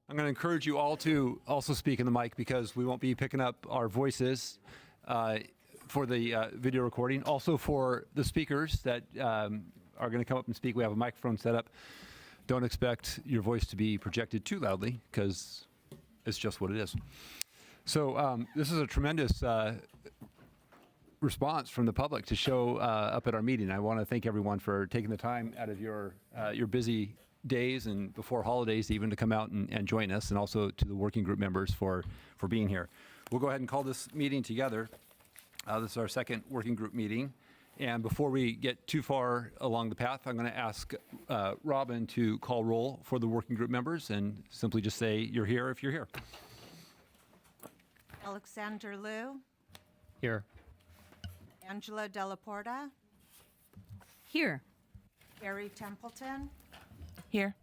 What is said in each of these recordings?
I'm going to encourage you all to also speak in the mic because we won't be picking up our voices for the video recording. Also for the speakers that are going to come up and speak, we have a microphone set up. Don't expect your voice to be projected too loudly because it's just what it is. So this is a tremendous response from the public to show up at our meeting. I want to thank everyone for taking the time out of your busy days and before holidays even to come out and join us, and also to the working group members for being here. We'll go ahead and call this meeting together. This is our second working group meeting. And before we get too far along the path, I'm going to ask Robin to call roll for the working group members and simply just say you're here if you're here. Alexander Liu. Here. Angela Della Porta. Here. Gary Templeton. Here.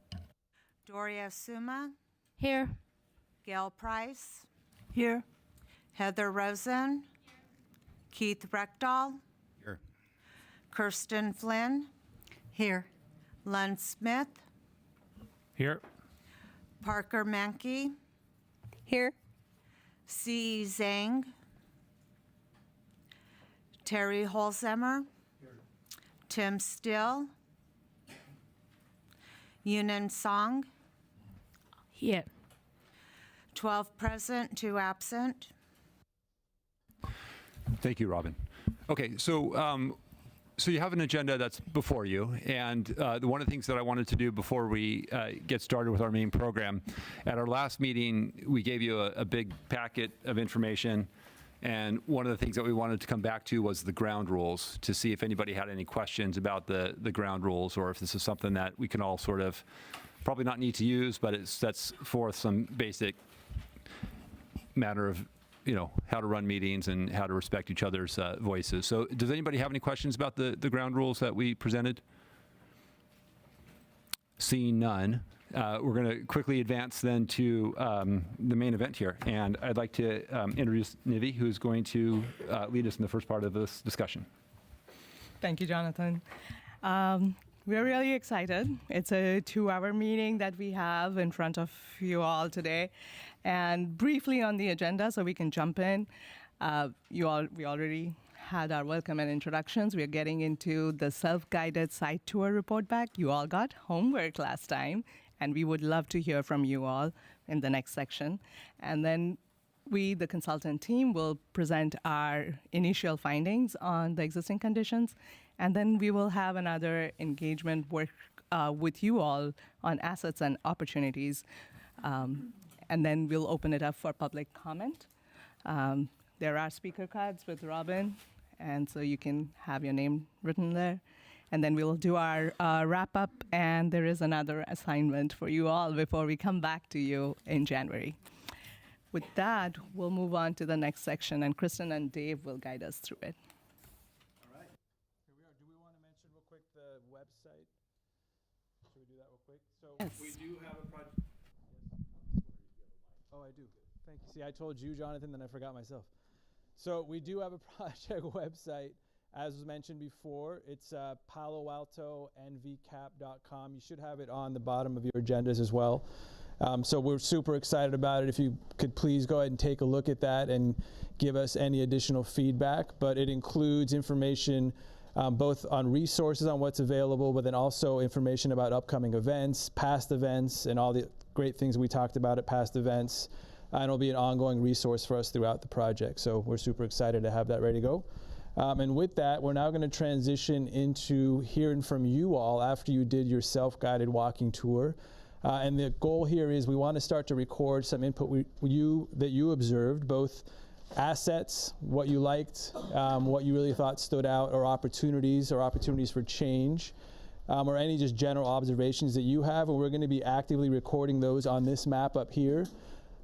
Doria Suma. Here. Gail Price. Here. Heather Rosen. Keith Reckdahl. Here. Kirsten Flynn. Here. Len Smith. Here. Parker Mankey. Here. C. Zhang. Terry Holzheimer. Tim Still. Yunan Song. Here. 12 present, 2 absent. Thank you, Robin. Okay, so you have an agenda that's before you, and one of the things that I wanted to do before we get started with our main program, at our last meeting, we gave you a big packet of information, and one of the things that we wanted to come back to was the ground rules, to see if anybody had any questions about the ground rules, or if this is something that we can all sort of probably not need to use, but it sets forth some basic matter of how to run meetings and how to respect each other's voices. So does anybody have any questions about the ground rules that we presented? Seeing none, we're going to quickly advance then to the main event here. And I'd like to introduce Nivi, who's going to lead us in the first part of this discussion. Thank you, Jonathan. We're really excited. It's a 2-hour meeting that we have in front of you all today. And briefly on the agenda, so we can jump in, we already had our welcome and introductions. We are getting into the self-guided site tour report back. You all got homework last time, and we would love to hear from you all in the next section. And then we, the consultant team, will present our initial findings on the existing conditions, and then we will have another engagement work with you all on assets and opportunities. And then we'll open it up for public comment. There are speaker cards with Robin, and so you can have your name written there. And then we'll do our wrap-up, and there is another assignment for you all before we come back to you in January. With that, we'll move on to the next section, and Kristen and Dave will guide us through it. All right. Here we are. Do we want to mention real quick the website? Should we do that real quick? So Yes. we do have a project. Oh, I do. Thank you. See, I told you, Jonathan, then I forgot myself. So we do have a project website, as was mentioned before. It's paloaltonvcap.com. You should have it on the bottom of your agendas as well. So we're super excited about it. If you could please go ahead and take a look at that and give us any additional feedback. But it includes information both on resources on what's available, but then also information about upcoming events, past events, and all the great things we talked about at past events. And it'll be an ongoing resource for us throughout the project. So we're super excited to have that ready to go. And with that, we're now going to transition into hearing from you all after you did your self-guided walking tour. And the goal here is we want to start to record some input that you observed, both assets, what you liked, what you really thought stood out, or opportunities for change, or any just general observations that you have. And we're going to be actively recording those on this map up here.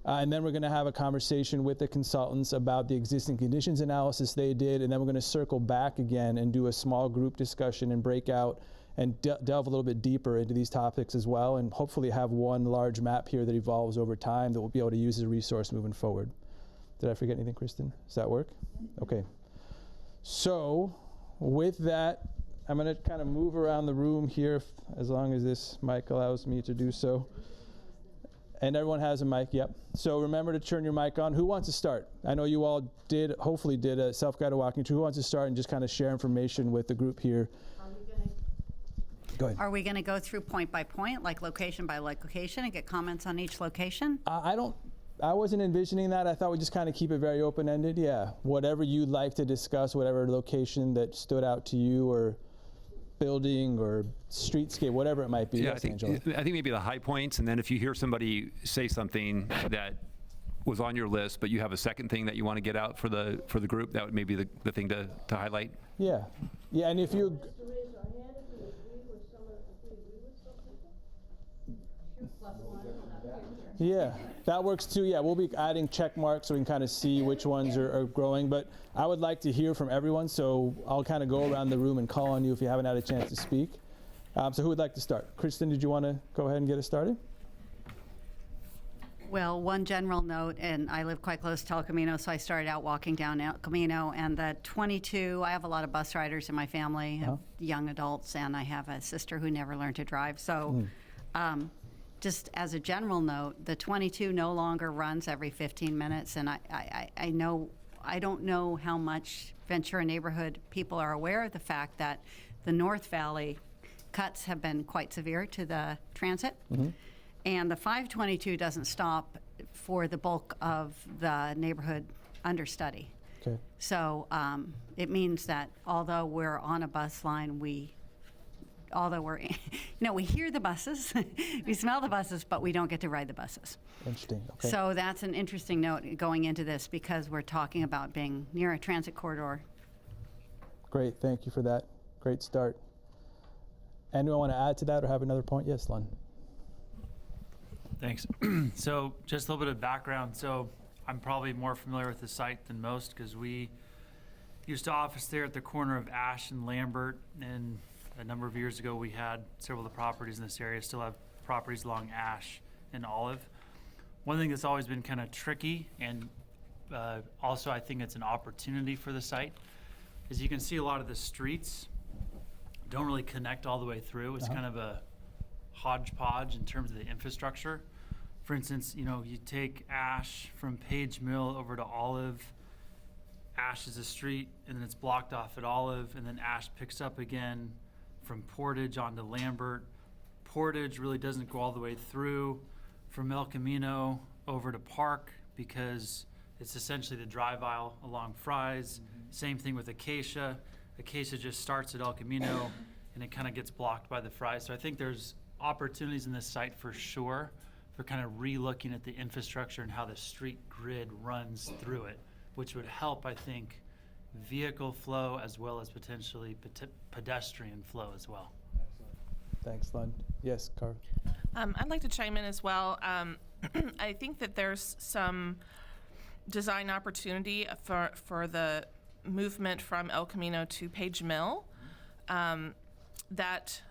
And then we're going to have a conversation with the consultants about the existing conditions analysis they did. And then we're going to circle back again and do a small group discussion and break out and delve a little bit deeper into these topics as well, and hopefully have one large map here that evolves over time that we'll be able to use as a resource moving forward. Did I forget anything, Kristen? Does that work? Okay. So with that, I'm going to kind of move around the room here, as long as this mic allows me to do so. And everyone has a mic, yep. So remember to turn your mic on. Who wants to start? I know you all hopefully did a self-guided walking tour. Who wants to start and just kind of share information with the group here? Go ahead. Are we going to go through point by point, like location by location, and get comments on each location? I wasn't envisioning that. I thought we'd just kind of keep it very open-ended. Yeah, whatever you'd like to discuss, whatever location that stood out to you, or building or streetscape, whatever it might be. Yeah, Yes, Angela. I think maybe the high points, and then if you hear somebody say something that was on your list, but you have a second thing that you want to get out for the group, that would maybe the thing to highlight. Yeah, yeah, and if you. Yeah, that works too. Yeah, we'll be adding check marks so we can kind of see which ones are growing. But I would like to hear from everyone, so I'll kind of go around the room and call on you if you haven't had a chance to speak. So who would like to start? Kristen, did you want to go ahead and get us started? Well, one general note, and I live quite close to El Camino, so I started out walking down El Camino, and the 22, I have a lot of bus riders in my family, young adults, and I have a sister who never learned to drive. So just as a general note, the 22 no longer runs every 15 minutes, and I don't know how much Ventura neighborhood people are aware of the fact that the North Valley cuts have been quite severe to the transit. And the 522 doesn't stop for the bulk of the neighborhood understudy. Okay. So it means that although we're on a bus line, we hear the buses, we smell the buses, but we don't get to ride the buses. Interesting. Okay. So that's an interesting note going into this, because we're talking about being near a transit corridor. Great. Thank you for that. Great start. Anyone want to add to that or have another point? Yes, Lon. Thanks. So just a little bit of background. So I'm probably more familiar with the site than most because we used to office there at the corner of Ash and Lambert, and a number of years ago we had several of the properties in this area, still have properties along Ash and Olive. One thing that's always been kind of tricky, and also I think it's an opportunity for the site, is you can see a lot of the streets don't really connect all the way through. It's kind of a hodgepodge in terms of the infrastructure. For instance, you take Ash from Page Mill over to Olive. Ash is a street, and then it's blocked off at Olive, and then Ash picks up again from Portage onto Lambert. Portage really doesn't go all the way through from El Camino over to Park because it's essentially the drive aisle along Fry's. Same thing with Acacia. Acacia just starts at El Camino, and it kind of gets blocked by the Fry's. So I think there's opportunities in this site for sure for kind of re-looking at the infrastructure and how the street grid runs through it, which would help, I think, vehicle flow as well as potentially pedestrian flow as well. Thanks, Lon. Yes, Carl. I'd like to chime in as well. I think that there's some design opportunity for the movement from El Camino to Page Mill. That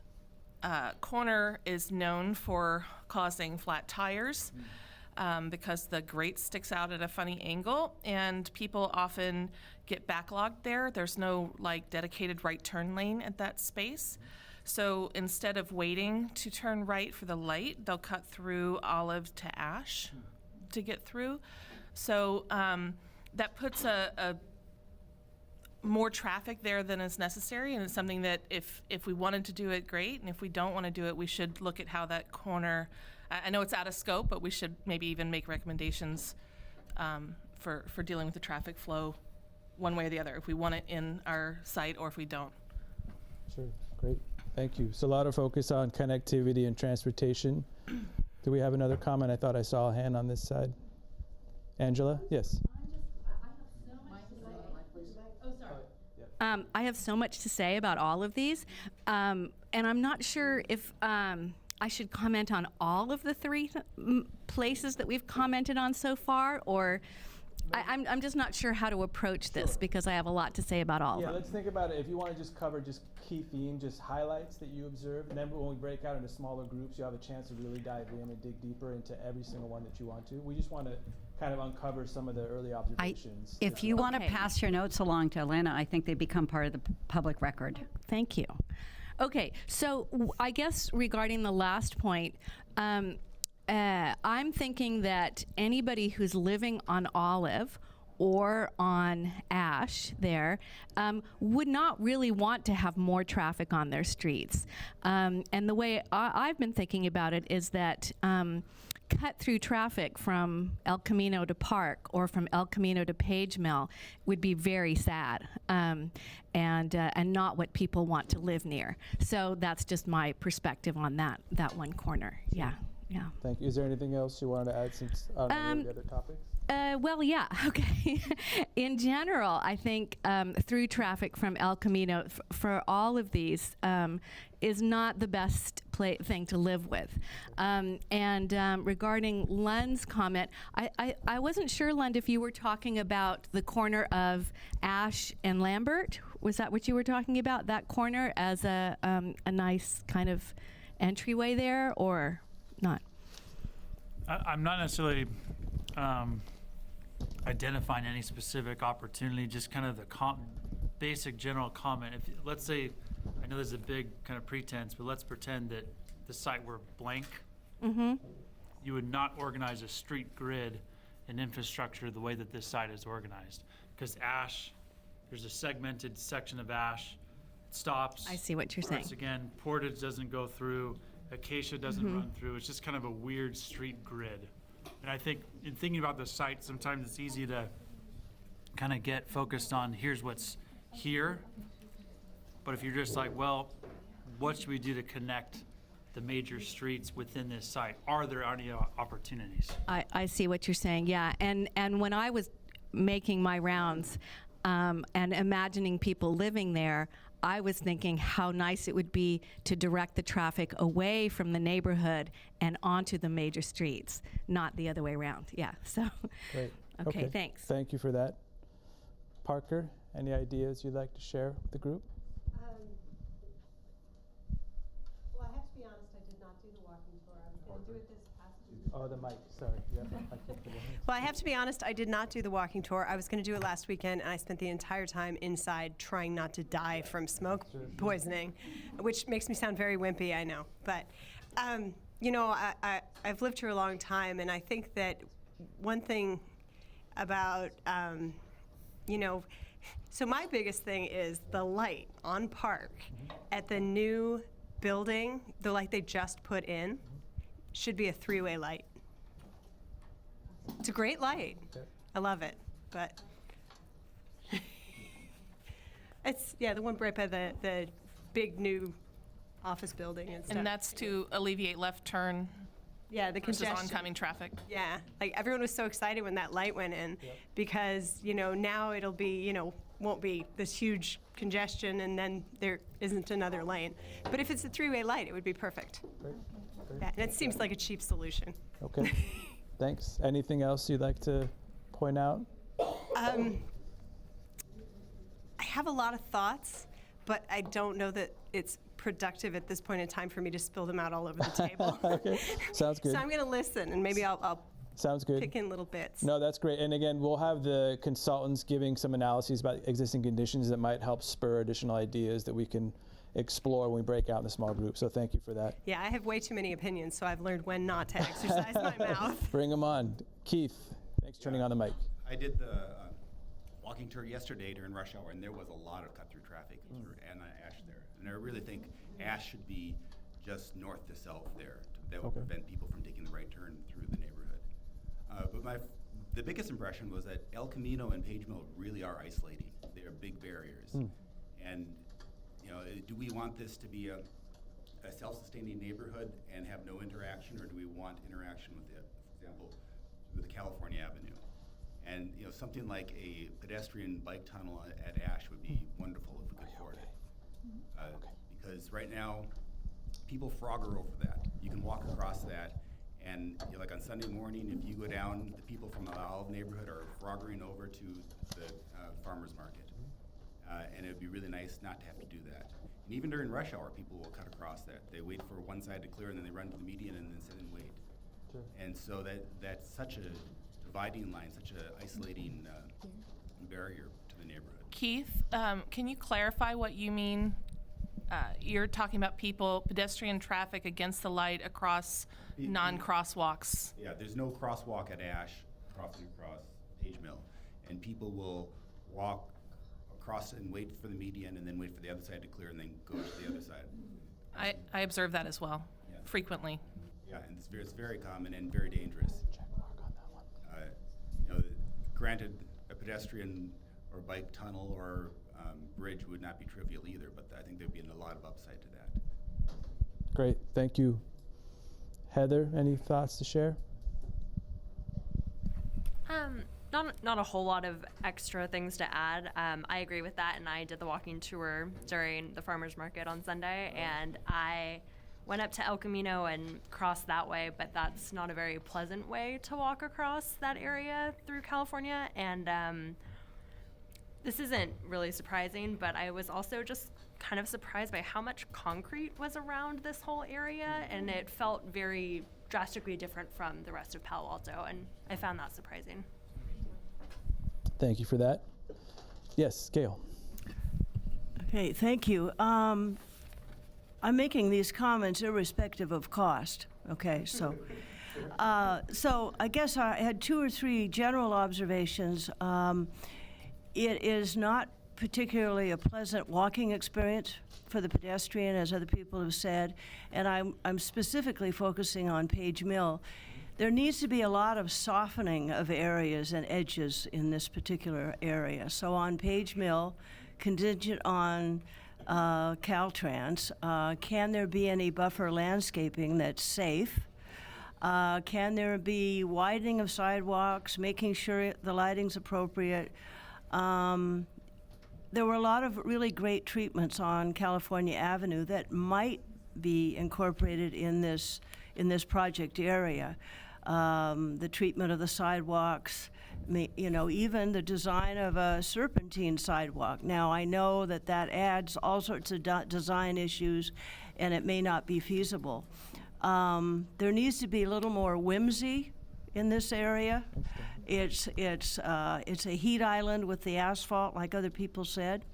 corner is known for causing flat tires because the grate sticks out at a funny angle, and people often get backlogged there. There's no dedicated right turn lane at that space. So instead of waiting to turn right for the light, they'll cut through Olive to Ash to get through. So that puts a more traffic there than is necessary, and it's something that if we wanted to do it, great, and if we don't want to do it, we should look at how that corner, I know it's out of scope, but we should maybe even make recommendations for dealing with the traffic flow one way or the other, if we want it in our site or if we don't. Sure. Great. Thank you. So a lot of focus on connectivity and transportation. Do we have another comment? I thought I saw a hand on this side. Angela? Yes. I have so much to say about all of these, and I'm not sure if I should comment on all of the three places that we've commented on so far, or I'm just not sure how to approach this because I have a lot to say about all of them. Let's think about it. If you want to just cover just key themes, just highlights that you observed, and then when we break out into smaller groups, you have a chance to really dive in and dig deeper into every single one that you want to. We just want to kind of uncover some of the early observations. If you want to Okay. pass your notes along to Elena, I think they become part of the public record. Thank you. Okay, so I guess regarding the last point, I'm thinking that anybody who's living on Olive or on Ash there would not really want to have more traffic on their streets. And the way I've been thinking about it is that cut through traffic from El Camino to Park or from El Camino to Page Mill would be very sad and not what people want to live near. So that's just my perspective on that one corner. Yeah. Thank you. Is there anything else you wanted to add since on any of the other topics? Well, yeah, okay. In general, I think through traffic from El Camino for all of these is not the best thing to live with. And regarding Lund's comment, I wasn't sure, Lund, if you were talking about the corner of Ash and Lambert. Was that what you were talking about, that corner as a nice kind of entryway there, or not? I'm not necessarily identifying any specific opportunity, just kind of the basic general comment. If let's say, I know there's a big kind of pretense, but let's pretend that the site were blank. Mm-hmm. You would not organize a street grid and infrastructure the way that this site is organized. Because Ash, there's a segmented section of Ash, it stops. I see what you're saying. Once again, Portage doesn't go through, Acacia doesn't run through. It's just kind of a weird street grid. And I think in thinking about the site, sometimes it's easy to kind of get focused on here's what's here. But if you're just like, well, what should we do to connect the major streets within this site? Are there any opportunities? I see what you're saying, yeah. And when I was making my rounds and imagining people living there, I was thinking how nice it would be to direct the traffic away from the neighborhood and onto the major streets, not the other way around. Yeah, so. Great. Okay, thanks. Thank you for that. Parker, any ideas you'd like to share with the group? Well, I have to be honest, I did not do the walking tour. I was going to do it this past week. Oh, the mic, sorry. Yeah, I can't put it in. Well, I have to be honest, I did not do the walking tour. I was going to do it last weekend, and I spent the entire time inside trying not to die from smoke poisoning, which makes me sound very wimpy, I know. But, you know, I've lived here a long time, and I think that one thing about, you know, so my biggest thing is the light on Park at the new building, the light they just put in, should be a three-way light. It's a great light. I love it, but it's, yeah, the one right by the big new office building and stuff. And that's to alleviate left turn yeah, the versus congestion. oncoming traffic. Yeah, like everyone was so excited when that light went in because, you know, now it'll be, you know, won't be this huge congestion and then there isn't another lane. But if it's a three-way light, it would be perfect. Great. Yeah, and it seems like a cheap solution. Okay, thanks. Anything else you'd like to point out? I have a lot of thoughts, but I don't know that it's productive at this point in time for me to spill them out all over the table. Okay, sounds good. So I'm going to listen, and maybe I'll Sounds good. pick in little bits. No, that's great. And again, we'll have the consultants giving some analyses about existing conditions that might help spur additional ideas that we can explore when we break out in the small group. So thank you for that. Yeah, I have way too many opinions, so I've learned when not to exercise my mouth. Bring them on. Keith, thanks for turning on the mic. I did the walking tour yesterday during rush hour, and there was a lot of cut-through traffic and Ash there. And I really think Ash should be just north to south there. That would prevent people from taking the right turn through the neighborhood. But the biggest impression was that El Camino and Page Mill really are isolating. They are big barriers. And you know, do we want this to be a self-sustaining neighborhood and have no interaction, or do we want interaction with it? For example, with the California Avenue. And you know, something like a pedestrian bike tunnel at Ash would be wonderful if we could afford it. Because right now, people frogger over that. You can walk across that, and you know, like on Sunday morning, if you go down, the people from the Olive neighborhood are froggering over to the farmer's market. And it would be really nice not to have to do that. And even during rush hour, people will cut across that. They wait for one side to clear, and then they run to the median and then sit and wait. And so that's such a dividing line, such an isolating barrier to the neighborhood. Keith, can you clarify what you mean? You're talking about pedestrian traffic against the light across non-crosswalks. Yeah, there's no crosswalk at Ash crossing across Page Mill, and people will walk across and wait for the median and then wait for the other side to clear and then go to the other side. I observe that as well, Yeah. frequently. Yeah, and it's very common and very dangerous. You know, granted, a pedestrian or bike tunnel or bridge would not be trivial either, but I think there'd be a lot of upside to that. Great, thank you. Heather, any thoughts to share? Not a whole lot of extra things to add. I agree with that, and I did the walking tour during the farmers market on Sunday, and I went up to El Camino and crossed that way, but that's not a very pleasant way to walk across that area through California. And this isn't really surprising, but I was also just kind of surprised by how much concrete was around this whole area, and it felt very drastically different from the rest of Palo Alto, and I found that surprising. Thank you for that. Yes, Gail. Okay, thank you. I'm making these comments irrespective of cost. Okay, so I guess I had 2 or 3 general observations. It is not particularly a pleasant walking experience for the pedestrian, as other people have said, and I'm specifically focusing on Page Mill. There needs to be a lot of softening of areas and edges in this particular area. So on Page Mill, contingent on Caltrans, can there be any buffer landscaping that's safe? Can there be widening of sidewalks, making sure the lighting's appropriate? There were a lot of really great treatments on California Avenue that might be incorporated in this project area. The treatment of the sidewalks, even the design of a serpentine sidewalk. Now, I know that adds all sorts of design issues, and it may not be feasible. There needs to be a little more whimsy in this area. It's a heat island with the asphalt, like other people said.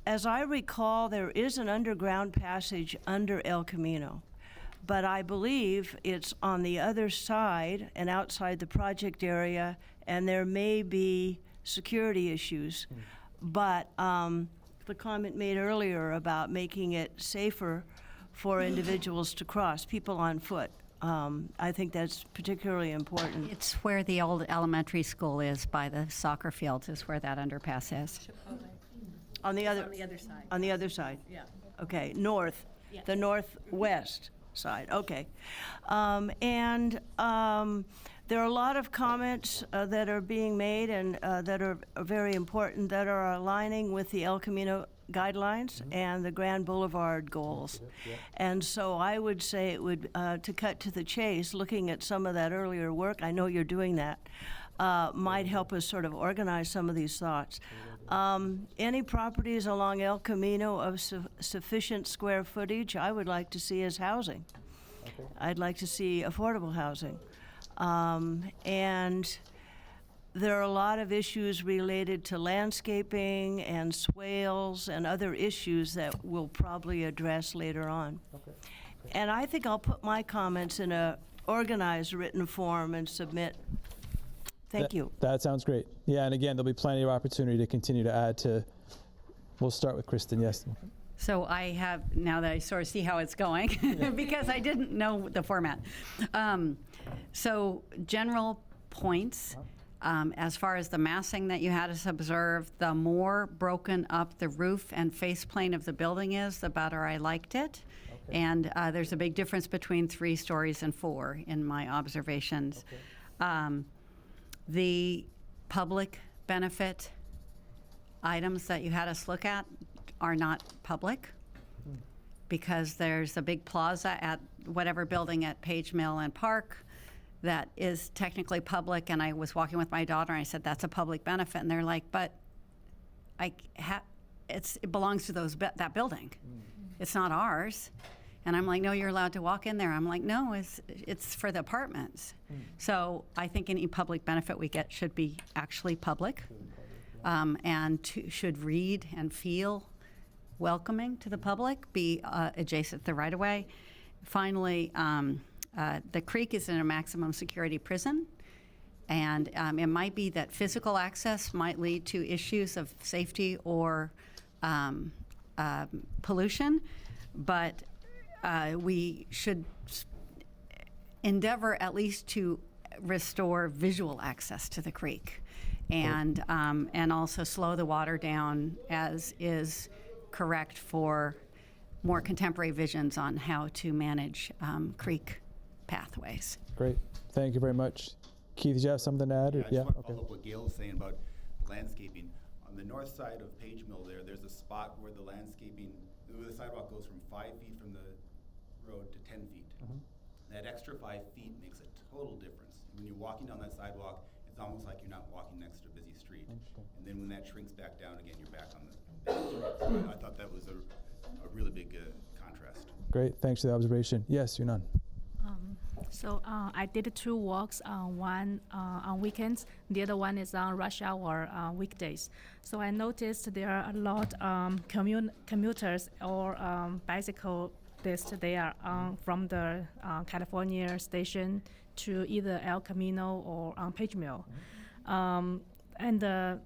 As I recall, there is an underground passage under El Camino, but I believe it's on the other side and outside the project area, and there may be security issues. But the comment made earlier about making it safer for individuals to cross, people on foot, I think that's particularly important. It's where the old elementary school is, by the soccer fields, is where that underpass is. On the other side. On the other side? Yeah. Okay, north, Yes. the northwest side, okay. There are a lot of comments that are being made and that are very important, that are aligning with the El Camino guidelines and the Grand Boulevard goals. And so I would say it would, to cut to the chase, looking at some of that earlier work, I know you're doing that, might help us sort of organize some of these thoughts. Any properties along El Camino of sufficient square footage, I would like to see as housing. I'd like to see affordable housing. And there are a lot of issues related to landscaping and swales and other issues that we'll probably address later on. And I think I'll put my comments in a organized written form and submit. Thank you. That sounds great. Yeah, and again, there'll be plenty of opportunity to continue to add to. We'll start with Kristen, yes. So I have, now that I sort of see how it's going, because I didn't know the format. So general points, as far as the massing that you had us observe, the more broken up the roof and faceplane of the building is, the better I liked it. Okay. And there's a big difference between 3 stories and 4 in my observations. Okay. The public benefit items that you had us look at are not public, because there's a big plaza at whatever building at Page Mill and Park that is technically public, and I was walking with my daughter and I said, that's a public benefit, and they're like, but it belongs to that building. It's not ours. And I'm like, no, you're allowed to walk in there. I'm like, no, it's for the apartments. So I think any public benefit we get should be actually public, and should read and feel welcoming to the public, be adjacent to the right-of-way. Finally, the creek is in a maximum security prison, and it might be that physical access might lead to issues of safety or pollution, but we should endeavor at least to restore visual access to the creek, and also slow the water down as is correct for more contemporary visions on how to manage creek pathways. Great. Thank you very much. Keith, did you have something to add? I just want to follow up what Gail was saying about landscaping. On the north side of Page Mill there's a spot where the sidewalk goes from 5 feet from the road to 10 feet. That extra 5 feet makes a total difference. When you're walking down that sidewalk, it's almost like you're not walking next to a busy street. And then when that shrinks back down again, you're back on the busy street. So I thought that was a really big contrast. Great. Thanks for the observation. Yes, Yunan. So I did 2 walks, one on weekends, the other one is on rush hour weekdays. So I noticed there are a lot commuters or bicyclists there from the California station to either El Camino or on Page Mill. And the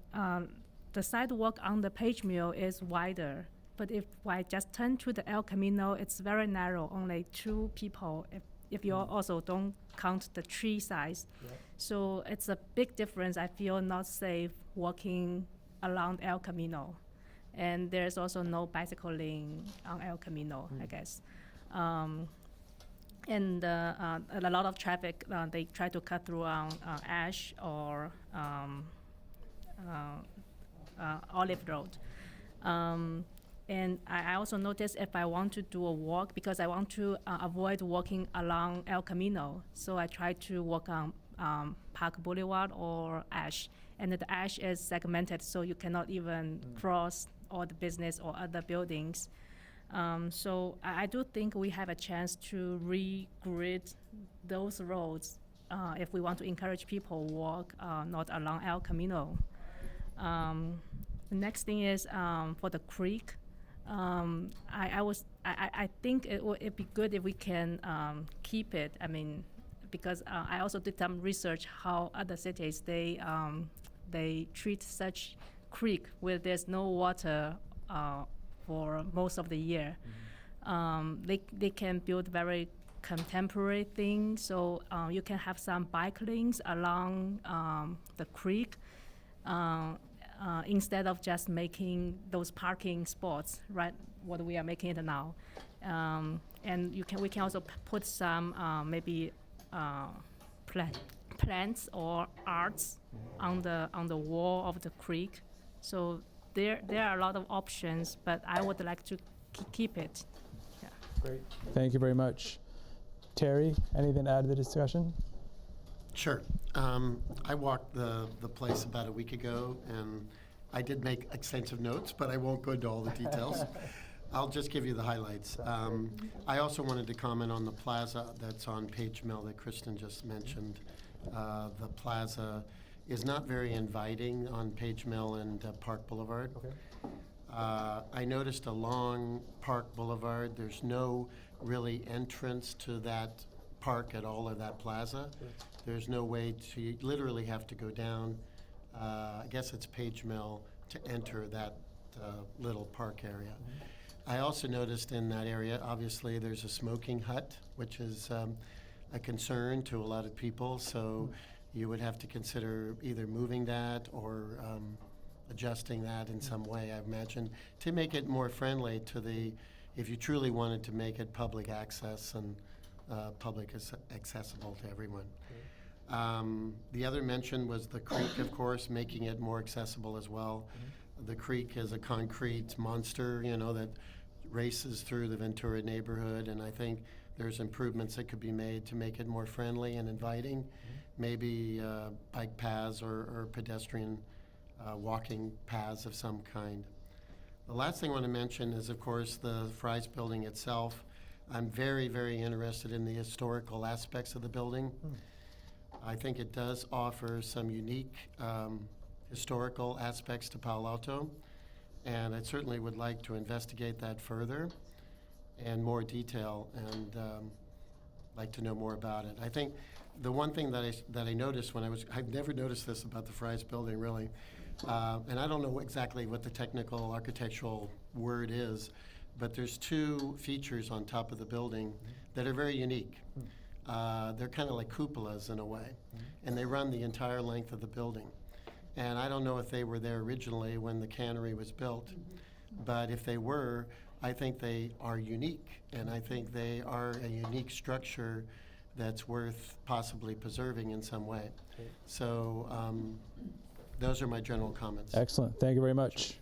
sidewalk on the Page Mill is wider. But if I just turn to the El Camino, it's very narrow, only 2 people. If you also don't count the tree size. Yep. So it's a big difference. I feel not safe walking along El Camino. And there's also no bicycle lane on El Camino, I guess. And a lot of traffic, they try to cut through on Ash or Olive Road. And I also noticed if I want to do a walk, because I want to avoid walking along El Camino, so I try to walk on Park Boulevard or Ash. And the Ash is segmented, so you cannot even cross all the business or other buildings. So I do think we have a chance to re-grid those roads if we want to encourage people walk not along El Camino. The next thing is for the creek. I think it'd be good if we can keep it. I mean, because I also did some research how other cities they treat such creek where there's no water for most of the year. They can build very contemporary things, so you can have some bike lanes along the creek. Instead of just making those parking spots, right? What we are making it now, and we can also put some maybe plants or arts on the wall of the creek. So there are a lot of options, but I would like to keep it. Yeah. Great. Thank you very much, Terry. Anything to add to the discussion? Sure. I walked the place about a week ago, and I did make extensive notes, but I won't go into all the details. I'll just give you the highlights. I also wanted to comment on the plaza that's on Page Mill that Kristen just mentioned. The plaza is not very inviting on Page Mill and Park Boulevard. Okay. I noticed along Park Boulevard, there's no really entrance to that park at all, or that plaza. There's no way to, you literally have to go down, I guess it's Page Mill, to enter that little park area. I also noticed in that area, obviously, there's a smoking hut, which is a concern to a lot of people, so you would have to consider either moving that or adjusting that in some way, I imagine, to make it more friendly to if you truly wanted to make it public access and accessible to everyone. The other mention was the creek, of course, making it more accessible as well. The creek is a concrete monster, that races through the Ventura neighborhood, and I think there's improvements that could be made to make it more friendly and inviting. Maybe bike paths or pedestrian walking paths of some kind. The last thing I want to mention is, of course, the Fry's building itself. I'm very, very interested in the historical aspects of the building. I think it does offer some unique historical aspects to Palo Alto, and I certainly would like to investigate that further in more detail and like to know more about it. I think the one thing that I noticed when I've never noticed this about the Fry's building really, and I don't know exactly what the technical architectural word is, but there's two features on top of the building that are very unique. They're kind of like cupolas in a way, and they run the entire length of the building. And I don't know if they were there originally when the cannery was built, but if they were, I think they are unique, and I think they are a unique structure that's worth possibly preserving in some way. So those are my general comments. Excellent. Thank you very much.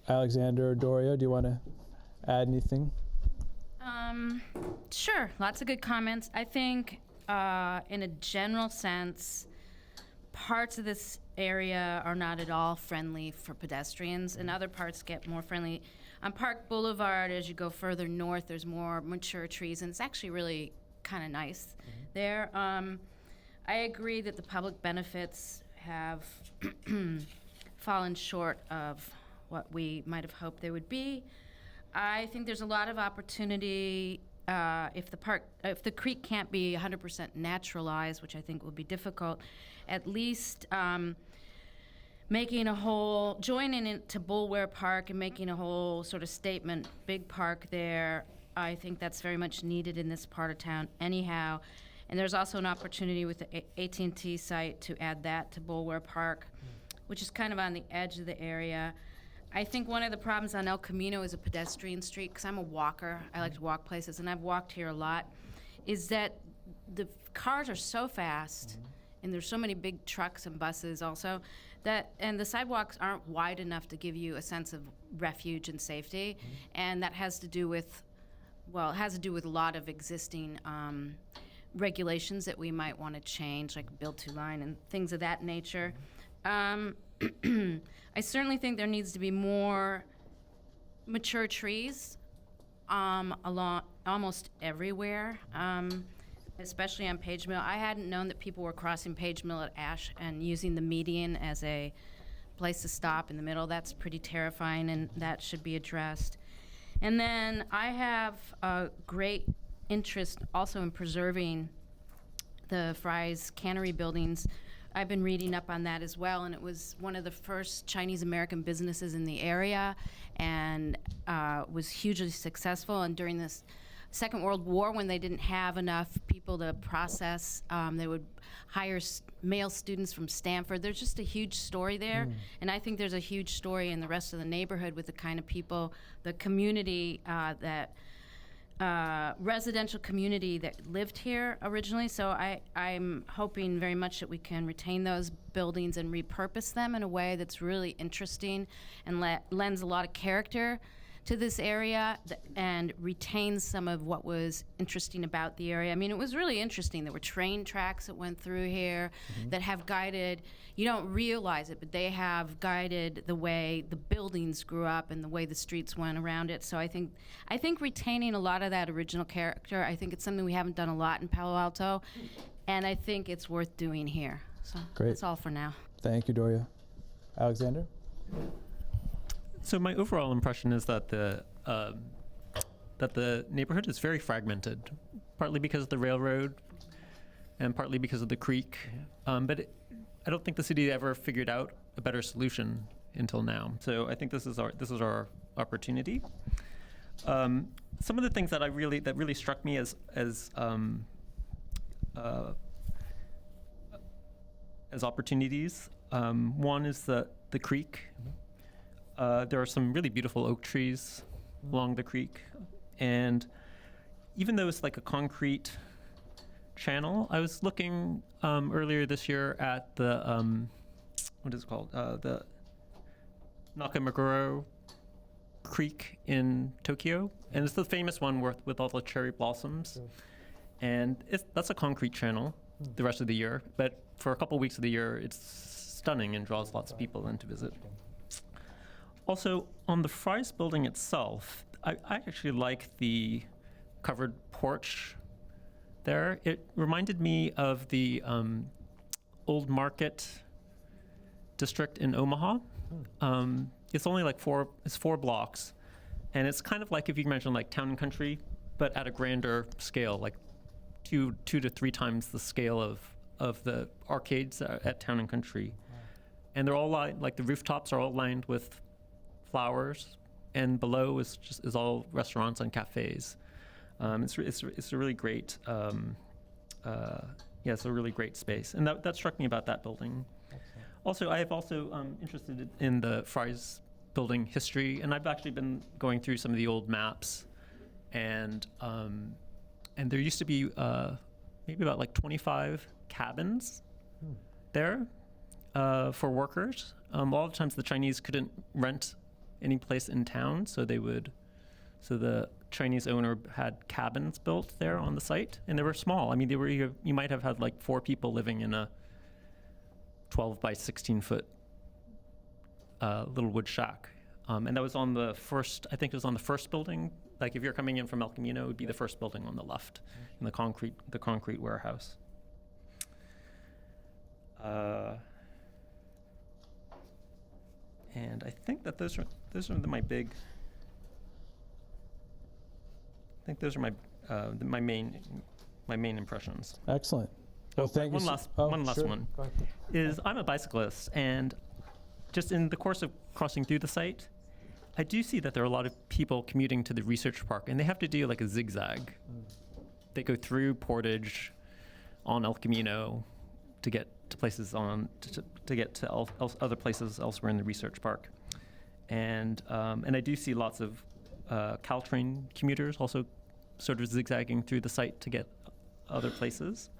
Alexander or Doria, do you want to add anything? Sure, lots of good comments. I think in a general sense, parts of this area are not at all friendly for pedestrians, and other parts get more friendly. On Park Boulevard, as you go further north, there's more mature trees, and it's actually really kind of nice there. I agree that the public benefits have fallen short of what we might have hoped they would be. I think there's a lot of opportunity if the creek can't be 100% naturalized, which I think will be difficult, at least joining into Bulware Park and making a whole sort of statement, big park there. I think that's very much needed in this part of town anyhow. And there's also an opportunity with the AT&T site to add that to Bulware Park, which is kind of on the edge of the area. I think one of the problems on El Camino is a pedestrian street, because I'm a walker. I like to walk places, and I've walked here a lot, is that the cars are so fast, and there's so many big trucks and buses also, and the sidewalks aren't wide enough to give you a sense of refuge and safety, and that has to do with, it has to do with a lot of existing regulations that we might want to change, like Build to Line and things of that nature. I certainly think there needs to be more mature trees along almost everywhere, especially on Page Mill. I hadn't known that people were crossing Page Mill at Ash and using the median as a place to stop in the middle. That's pretty terrifying, and that should be addressed. And then I have a great interest also in preserving the Fry's cannery buildings. I've been reading up on that as well, and it was one of the first Chinese-American businesses in the area, and was hugely successful. And during this Second World War, when they didn't have enough people to process, they would hire male students from Stanford. There's just a huge story there, and I think there's a huge story in the rest of the neighborhood with the kind of people, the community residential community that lived here originally. So I'm hoping very much that we can retain those buildings and repurpose them in a way that's really interesting and lends a lot of character to this area and retains some of what was interesting about the area. I mean, it was really interesting. There were train tracks that went through here that have guided, you don't realize it, but they have guided the way the buildings grew up and the way the streets went around it. So I think retaining a lot of that original character, I think it's something we haven't done a lot in Palo Alto, and I think it's worth doing here. So that's all for now. Thank you, Doria. Alexander? So my overall impression is that the neighborhood is very fragmented, partly because of the railroad and partly because of the creek. But I don't think the city ever figured out a better solution until now. So I think this is our opportunity. Some of the things that really struck me as opportunities. One is the creek. There are some really beautiful oak trees along the creek, and even though it's like a concrete channel, I was looking earlier this year at the what is it called? The Nakameguro Creek in Tokyo, and it's the famous one with all the cherry blossoms, and that's a concrete channel the rest of the year, but for a couple weeks of the year, it's stunning and draws lots of people in to visit. Also, on the Fry's building itself, I actually like the covered porch there. It reminded me of the Old Market district in Omaha. It's only like four blocks, and it's kind of like, if you can imagine, like Town and Country, but at a grander scale, like two to three times the scale of the arcades at Town and Country. And they're all like the rooftops are all lined with flowers, and below is all restaurants and cafes. It's a really great it's a really great space, and that struck me about that building. Also, I have interested in the Fry's building history, and I've actually been going through some of the old maps, and there used to be maybe about like 25 cabins there for workers. A lot of times the Chinese couldn't rent any place in town, so the Chinese owner had cabins built there on the site, and they were small. I mean, you might have had like 4 people living in a 12 by 16 foot little wood shack. And that was on the first, I think it was on the first building. Like if you're coming in from El Camino, it would be the first building on the left in the concrete warehouse. And I think that those are my big. I think those are my main impressions. Excellent. Well, thank one you. Last Go one ahead. is I'm a bicyclist, and just in the course of crossing through the site, I do see that there are a lot of people commuting to the research park, and they have to do like a zigzag. They go through Portage on El Camino to get to places to get to other places elsewhere in the research park, and I do see lots of Caltrain commuters also sort of zigzagging through the site to get other places.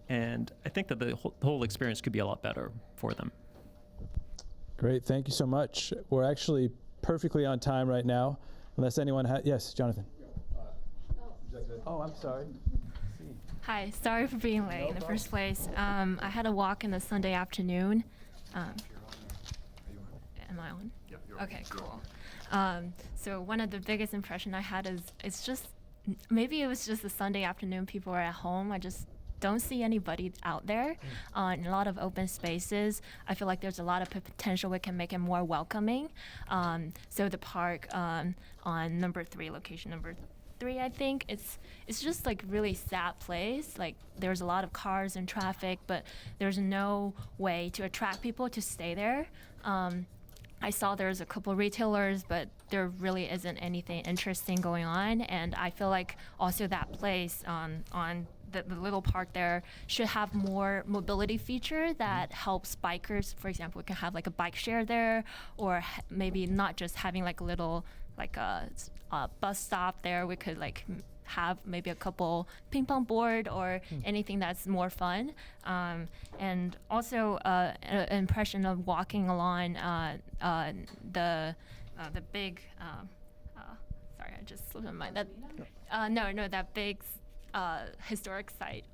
And I think that the whole experience could be a lot better for them. Great, thank you so much. We're actually perfectly on time right now, unless anyone has, yes, Jonathan. Oh, I'm sorry. Hi, sorry for being late in the first place. I had a walk in the Sunday afternoon. Am I on? Yeah, you're okay, cool. So one of the biggest impression I had is it's just, maybe it was just a Sunday afternoon, people are at home. I just don't see anybody out there in a lot of open spaces. I feel like there's a lot of potential we can make it more welcoming. So the park on location number 3, I think it's just like really sad place. Like there's a lot of cars and traffic, but there's no way to attract people to stay there. I saw there's a couple retailers, but there really isn't anything interesting going on. And I feel like also that place on the little park there should have more mobility feature that helps bikers. For example, we can have like a bike share there, or maybe not just having like a little like a bus stop there. We could like have maybe a couple ping pong board or anything that's more fun. And also an impression of walking along the big, sorry, I just slipped my mind. That big historic site.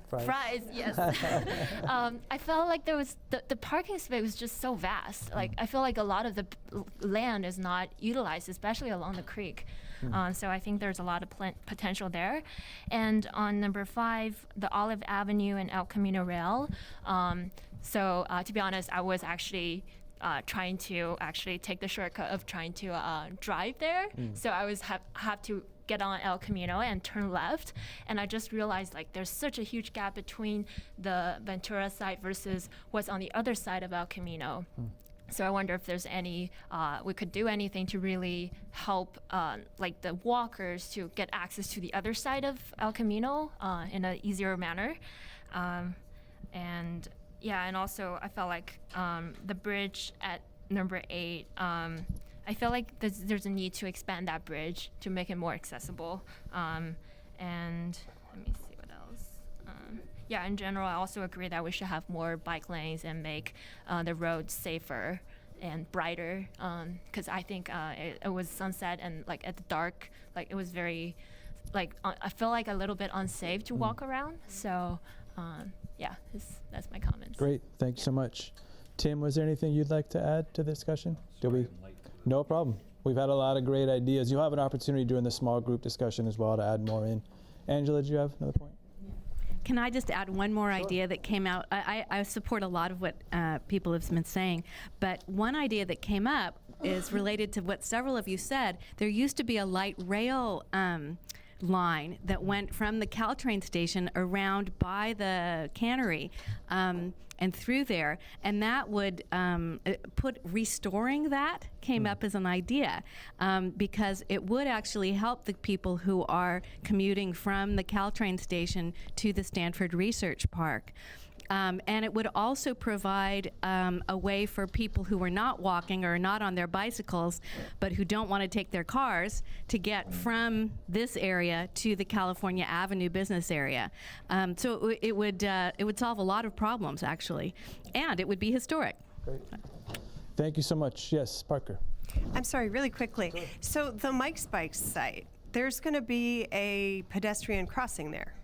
Fry's, yes. I felt like there was the parking space was just so vast. Like I feel like a lot of the land is not utilized, especially along the creek. So I think there's a lot of potential there. And on number 5, the Olive Avenue and El Camino Rail. So to be honest, I was actually trying to take the shortcut of trying to drive there. So I was have to get on El Camino and turn left, and I just realized like there's such a huge gap between the Ventura side versus what's on the other side of El Camino. So I wonder if there's any we could do anything to really help like the walkers to get access to the other side of El Camino in an easier manner. And also I felt like the bridge at number 8, I feel like there's a need to expand that bridge to make it more accessible. And let me see what else. In general, I also agree that we should have more bike lanes and make the roads safer and brighter. Because I think it was sunset and like at the dark, like it was very, like I feel like a little bit unsafe to walk around. So that's my comments. Great, thank you so much. Tim, was there anything you'd like to add to the discussion? No problem. We've had a lot of great ideas. You'll have an opportunity during the small group discussion as well to add more in. Angela, did you have another point? Can I just add one more idea that came out? I support a lot of what people have been saying, but one idea that came up is related to what several of you said. There used to be a light rail line that went from the Caltrain station around by the cannery and through there, and that would restoring that came up as an idea because it would actually help the people who are commuting from the Caltrain station to the Stanford Research Park. And it would also provide a way for people who are not walking or not on their bicycles, but who don't want to take their cars to get from this area to the California Avenue business area. So it would solve a lot of problems, actually, and it would be historic. Great. Thank you so much. Yes, Parker. I'm sorry, really quickly. So the Mike Spikes site, there's going to be a pedestrian crossing there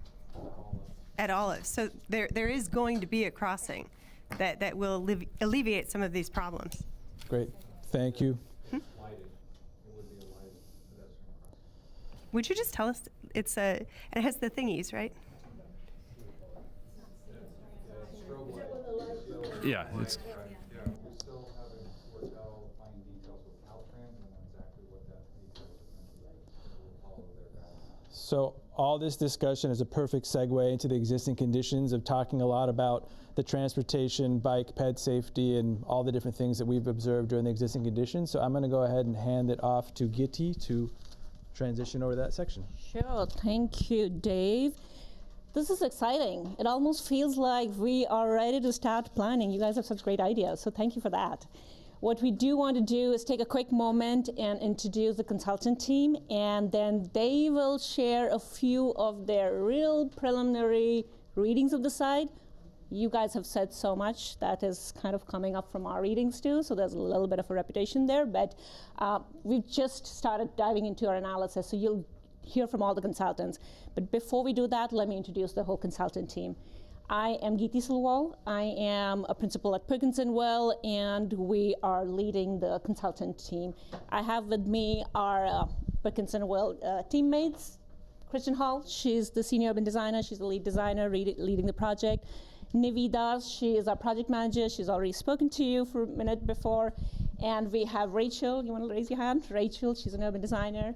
at Olive. So there is going to be a crossing that will alleviate some of these problems. Great. Thank you. Would you just tell us and it has the thingies, right? Yeah, it's. So all this discussion is a perfect segue into the existing conditions of talking a lot about the transportation, bike, ped safety, and all the different things that we've observed during the existing conditions. So I'm going to go ahead and hand it off to Giti to transition over to that section. Sure, thank you, Dave. This is exciting. It almost feels like we are ready to start planning. You guys have such great ideas, so thank you for that. What we do want to do is take a quick moment and introduce the consultant team, and then they will share a few of their real preliminary readings of the site. You guys have said so much that is kind of coming up from our readings too, so there's a little bit of a reputation there, but we've just started diving into our analysis, so you'll hear from all the consultants. But before we do that, let me introduce the whole consultant team. I am Geeti Silwal. I am a principal at Perkins & Will, and we are leading the consultant team. I have with me our Perkins & Will teammates. Kristen Hall, she's the senior urban designer. She's the lead designer leading the project. Nivi Das, she is our project manager. She's already spoken to you for a minute before. And we have Rachel. You want to raise your hand? Rachel, she's an urban designer.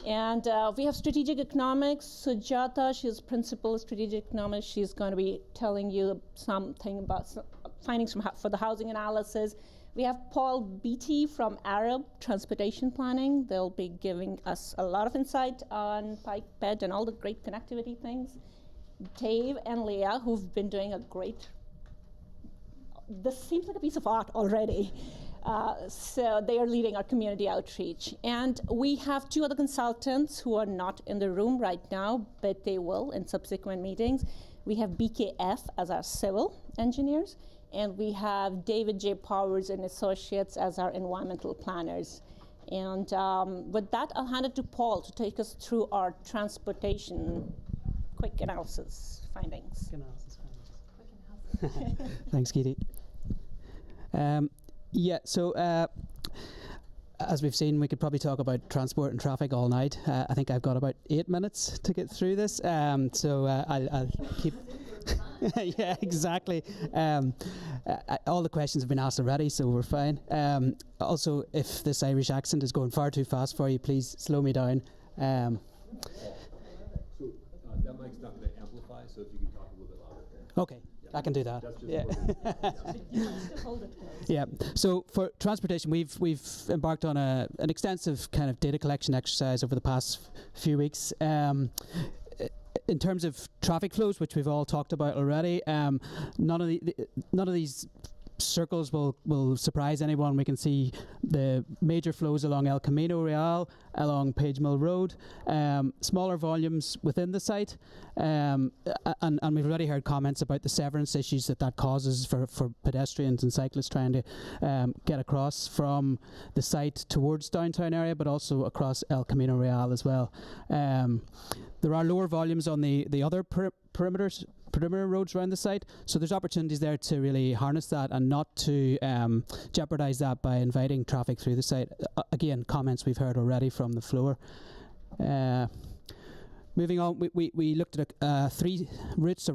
And we have strategic economics. Sujata, she's principal strategic economics. She's going to be telling you something about findings for the housing analysis. We have Paul Beatty from Arab Transportation Planning. They'll be giving us a lot of insight on bike, ped, and all the great connectivity things. Dave and Leah, who've been doing this seems like a piece of art already. So they are leading our community outreach. And we have two other consultants who are not in the room right now, but they will in subsequent meetings. We have BKF as our civil engineers, and we have David J. Powers and Associates as our environmental planners. And with that, I'll hand it to Paul to take us through our transportation quick analysis findings. Thanks, Geeti. Yeah, so as we've seen, we could probably talk about transport and traffic all night. I think I've got about 8 minutes to get through this, so I'll keep... Yeah, exactly. All the questions have been asked already, so we're fine. Also, if this Irish accent is going far too fast for you, please slow me down. So that mic's not going to amplify, so if you can talk a little bit louder. Okay. I can do that. Yeah. So for transportation, we've embarked on an extensive kind of data collection exercise over the past few weeks. In terms of traffic flows, which we've all talked about already, none of these circles will surprise anyone. We can see the major flows along El Camino Real, along Page Mill Road, smaller volumes within the site, and we've already heard comments about the severance issues that causes for pedestrians and cyclists trying to get across from the site towards downtown area, but also across El Camino Real as well. There are lower volumes on the other perimeter perimeter roads around the site. So there's opportunities there to really harness that and not to jeopardize that by inviting traffic through the site. Again, comments we've heard already from the floor. Moving on, we looked at 3 routes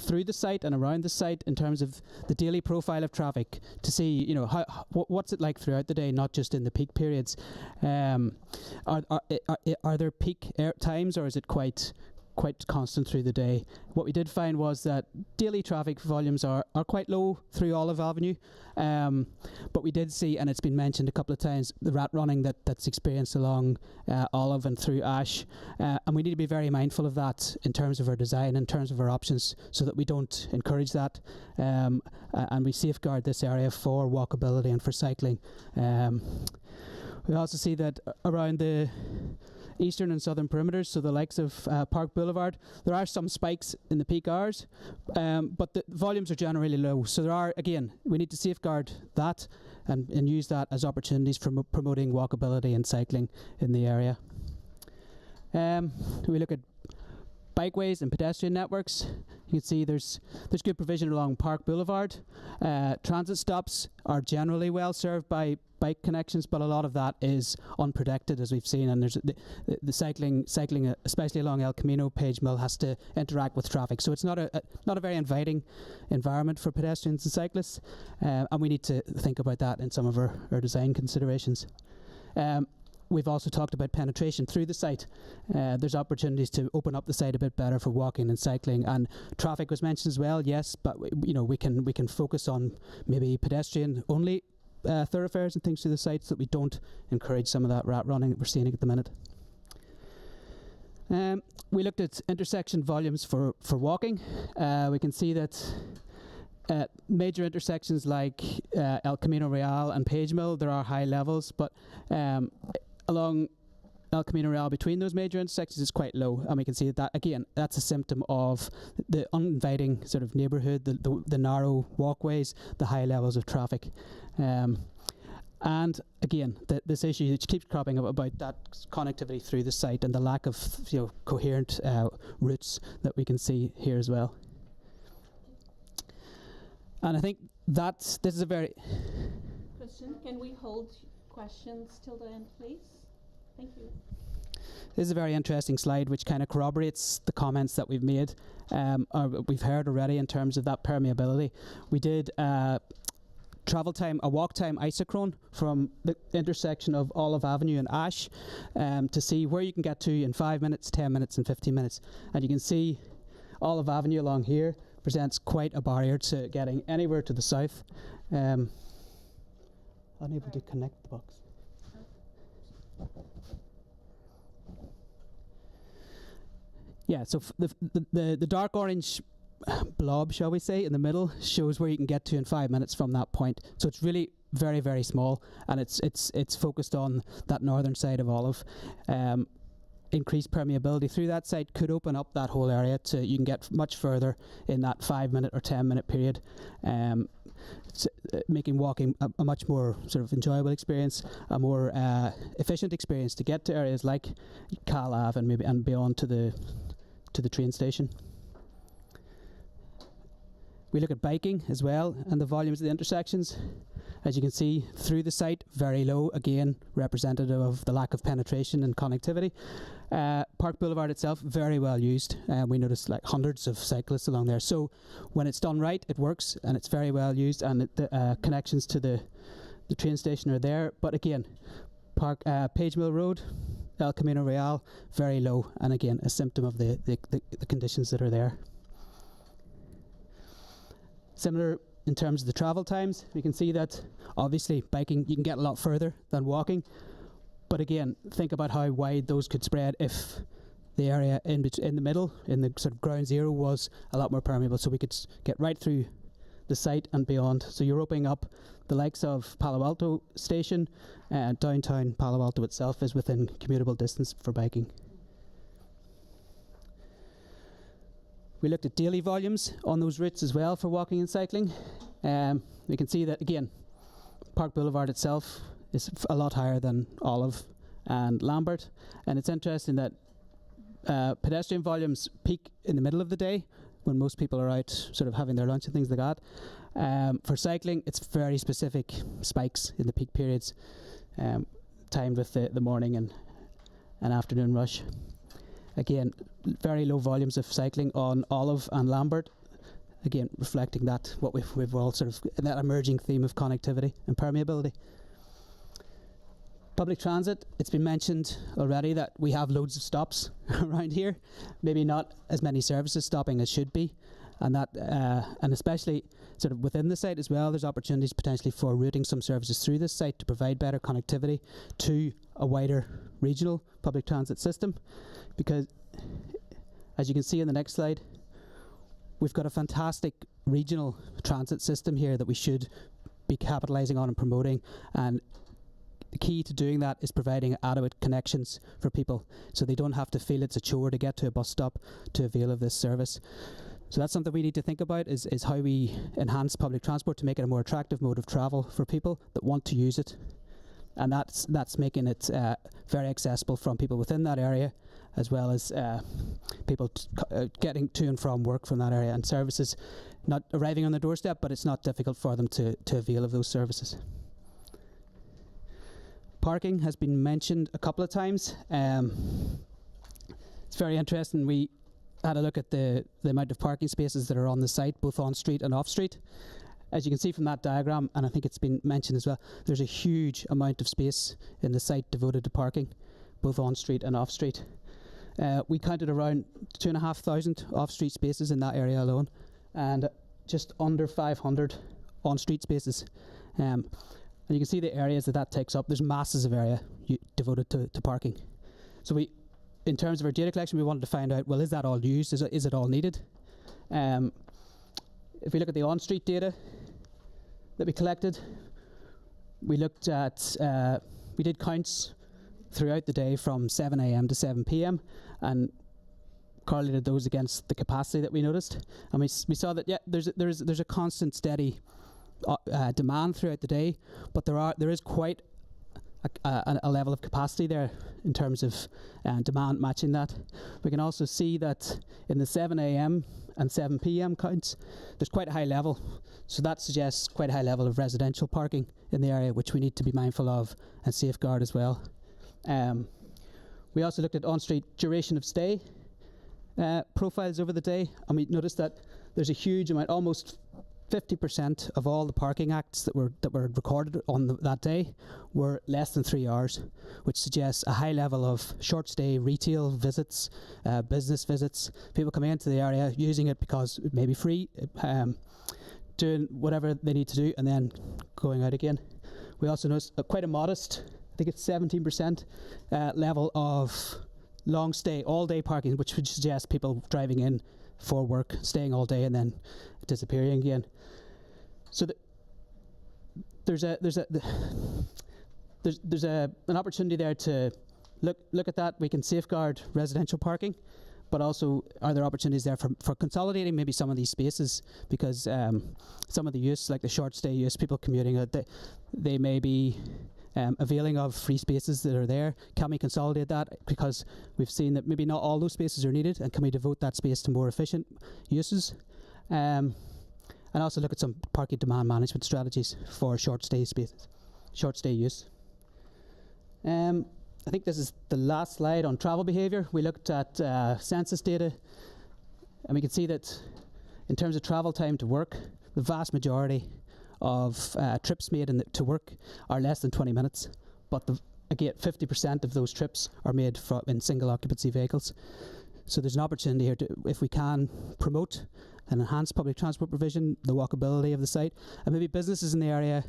through the site and around the site in terms of the daily profile of traffic to see, you know, what's it like throughout the day, not just in the peak periods. Are there peak times, or is it quite constant through the day? What we did find was that daily traffic volumes are quite low through Olive Avenue, but we did see, and it's been mentioned a couple of times, the rat running that's experienced along Olive and through Ash, and we need to be very mindful of that in terms of our design, in terms of our options, so that we don't encourage that, and we safeguard this area for walkability and for cycling. We also see that around the eastern and southern perimeters, so the likes of Park Boulevard, there are some spikes in the peak hours, but the volumes are generally low. So there are, again, we need to safeguard that and use that as opportunities for promoting walkability and cycling in the area. We look at bikeways and pedestrian networks. You can see there's good provision along Park Boulevard. Transit stops are generally well served by bike connections, but a lot of that is unprotected, as we've seen, and there's the cycling, especially along El Camino, Page Mill, has to interact with traffic. So it's not a very inviting environment for pedestrians and cyclists, and we need to think about that in some of our design considerations. We've also talked about penetration through the site. There's opportunities to open up the site a bit better for walking and cycling, and traffic was mentioned as well. Yes, but we can focus on maybe pedestrian only thoroughfares and things through the site, so that we don't encourage some of that rat running that we're seeing at the minute. We looked at intersection volumes for walking. We can see that major intersections like El Camino Real and Page Mill, there are high levels, but along El Camino Real between those major intersections is quite low, and we can see that again, that's a symptom of the uninviting sort of neighbourhood, the narrow walkways, the high levels of traffic. And again, this issue which keeps cropping up about that connectivity through the site and the lack of coherent routes that we can see here as well. And I think this is a very... Christian, can we hold questions till the end, please? Thank you. This is a very interesting slide which kind of corroborates the comments that we've made, or we've heard already in terms of that permeability. We did travel time, a walk time isochrone from the intersection of Olive Avenue and Ash to see where you can get to in 5 minutes, 10 minutes and 15 minutes. And you can see Olive Avenue along here presents quite a barrier to getting anywhere to the south. Unable to connect the box. Yeah, so the dark orange blob, shall we say, in the middle shows where you can get to in 5 minutes from that point. So it's really very, very small, and it's focused on that northern side of Olive. Increased permeability through that site could open up that whole area to you can get much further in that 5 minute or 10 minute period, making walking a much more sort of enjoyable experience, a more efficient experience to get to areas like Cal Ave and beyond to the train station. We look at biking as well and the volumes of the intersections. As you can see through the site, very low, again representative of the lack of penetration and connectivity. Park Boulevard itself, very well used. We noticed like hundreds of cyclists along there. So when it's done right, it works and it's very well used, and the connections to the train station are there. But again, Page Mill Road, El Camino Real, very low, and again a symptom of the conditions that are there. Similar in terms of the travel times, we can see that obviously biking you can get a lot further than walking, but again think about how wide those could spread if the area in the middle, in the sort of ground zero, was a lot more permeable, so we could get right through the site and beyond. So you're opening up the likes of Palo Alto station, and downtown Palo Alto itself is within commutable distance for biking. We looked at daily volumes on those routes as well for walking and cycling. We can see that again, Park Boulevard itself is a lot higher than Olive and Lambert, and it's interesting that pedestrian volumes peak in the middle of the day when most people are out sort of having their lunch and things like that. For cycling, it's very specific spikes in the peak periods, timed with the morning and afternoon rush. Again, very low volumes of cycling on Olive and Lambert. Again, reflecting that, what we've all sort of, that emerging theme of connectivity and permeability. Public transit, it's been mentioned already that we have loads of stops around here. Maybe not as many services stopping as should be. And that, and especially sort of within the site as well, there's opportunities potentially for routing some services through this site to provide better connectivity to a wider regional public transit system. Because, as you can see in the next slide, we've got a fantastic regional transit system here that we should be capitalising on and promoting. And the key to doing that is providing adequate connections for people so they don't have to feel it's a chore to get to a bus stop to avail of this service. So that's something we need to think about, is how we enhance public transport to make it a more attractive mode of travel for people that want to use it. And that's making it very accessible from people within that area, as well as people getting to and from work from that area, and services not arriving on the doorstep, but it's not difficult for them to avail of those services. Parking has been mentioned a couple of times. It's very interesting. We had a look at the amount of parking spaces that are on the site, both on street and off street. As you can see from that diagram, and I think it's been mentioned as well, there's a huge amount of space in the site devoted to parking, both on street and off street. We counted around 2,500 off street spaces in that area alone, and just under 500 on street spaces. And you can see the areas that takes up. There's masses of area devoted to parking. So in terms of our data collection, we wanted to find out, well, is that all used? Is it all needed? If we look at the on-street data that we collected, we looked at, we did counts throughout the day from 7 a.m. to 7 p.m. and correlated those against the capacity that we noticed. And we saw that, yeah, there's a constant, steady demand throughout the day, but there is quite a level of capacity there in terms of demand matching that. We can also see that in the 7 a.m. and 7 p.m. counts, there's quite a high level. So that suggests quite a high level of residential parking in the area, which we need to be mindful of and safeguard as well. We also looked at on-street duration of stay profiles over the day, and we noticed that there's a huge amount, almost 50% of all the parking acts that were recorded on that day were less than 3 hours, which suggests a high level of short stay retail visits, business visits, people coming into the area, using it because it may be free, doing whatever they need to do, and then going out again. We also noticed quite a modest, I think it's 17% level of long stay, all day parking, which would suggest people driving in for work, staying all day and then disappearing again. So there's an opportunity there to look at that. We can safeguard residential parking, but also are there opportunities there for consolidating maybe some of these spaces, because some of the use, like the short stay use, people commuting, they may be availing of free spaces that are there. Can we consolidate that? Because we've seen that maybe not all those spaces are needed, and can we devote that space to more efficient uses? And also look at some parking demand management strategies for short stay spaces, short stay use. I think this is the last slide on travel behaviour. We looked at census data, and we can see that in terms of travel time to work, the vast majority of trips made to work are less than 20 minutes, but again, 50% of those trips are made in single occupancy vehicles. So there's an opportunity here to, if we can, promote and enhance public transport provision, the walkability of the site, and maybe businesses in the area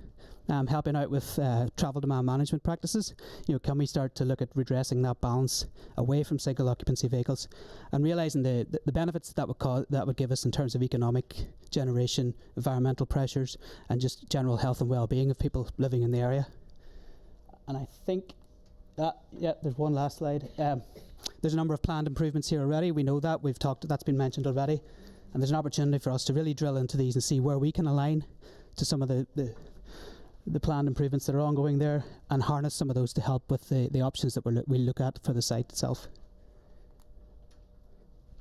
helping out with travel demand management practices. Can we start to look at redressing that balance away from single occupancy vehicles, and realising the benefits that would give us in terms of economic generation, environmental pressures, and just general health and well-being of people living in the area. And I think there's one last slide. There's a number of planned improvements here already. We know that, that's been mentioned already. And there's an opportunity for us to really drill into these and see where we can align to some of the planned improvements that are ongoing there, and harness some of those to help with the options that we look at for the site itself.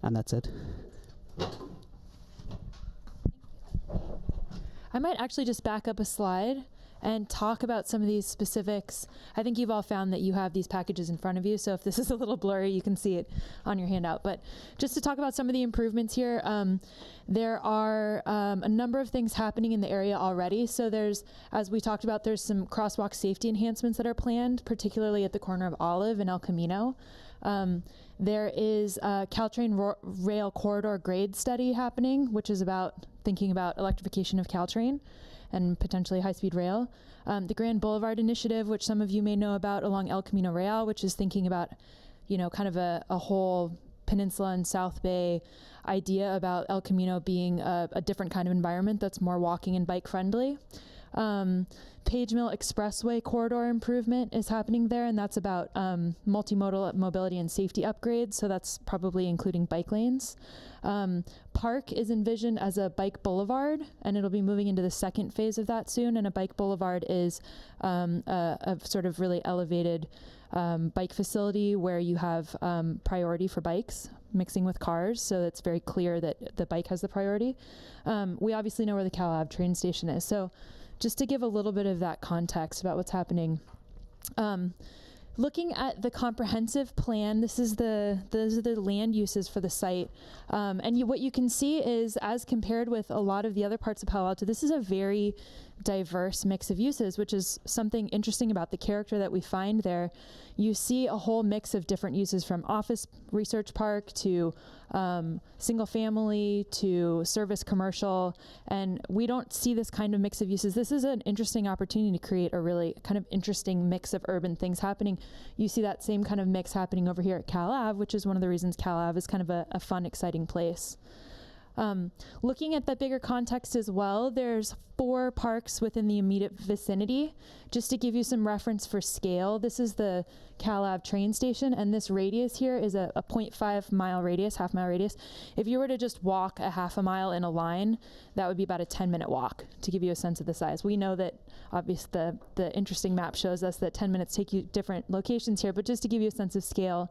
And that's it. I might actually just back up a slide and talk about some of these specifics. I think you've all found that you have these packages in front of you, so if this is a little blurry, you can see it on your handout. But just to talk about some of the improvements here, there are a number of things happening in the area already. So there's, as we talked about, there's some crosswalk safety enhancements that are planned, particularly at the corner of Olive and El Camino. There is a Caltrain rail corridor grade study happening, which is about thinking about electrification of Caltrain and potentially high-speed rail. The Grand Boulevard Initiative, which some of you may know about, along El Camino Real, which is thinking about, kind of a whole peninsula and South Bay idea about El Camino being a different kind of environment that's more walking and bike friendly. Page Mill Expressway corridor improvement is happening there, and that's about multimodal mobility and safety upgrades, so that's probably including bike lanes. Park is envisioned as a bike boulevard, and it'll be moving into the second phase of that soon, and a bike boulevard is a sort of really elevated bike facility where you have priority for bikes mixing with cars, so it's very clear that the bike has the priority. We obviously know where the Cal Ave train station is, so just to give a little bit of that context about what's happening. Looking at the comprehensive plan, those are the land uses for the site. And what you can see is, as compared with a lot of the other parts of Palo Alto, this is a very diverse mix of uses, which is something interesting about the character that we find there. You see a whole mix of different uses, from office research park to single family to service commercial, and we don't see this kind of mix of uses. This is an interesting opportunity to create a really kind of interesting mix of urban things happening. You see that same kind of mix happening over here at Cal Ave, which is one of the reasons Cal Ave is kind of a fun, exciting place. Looking at the bigger context as well, there's 4 parks within the immediate vicinity. Just to give you some reference for scale, this is the Cal Ave train station, and this radius here is a 0.5 mile radius, half mile radius. If you were to just walk a half a mile in a line, that would be about a 10-minute walk, to give you a sense of the size. We know that obviously the interesting map shows us that 10 minutes take you different locations here, but just to give you a sense of scale,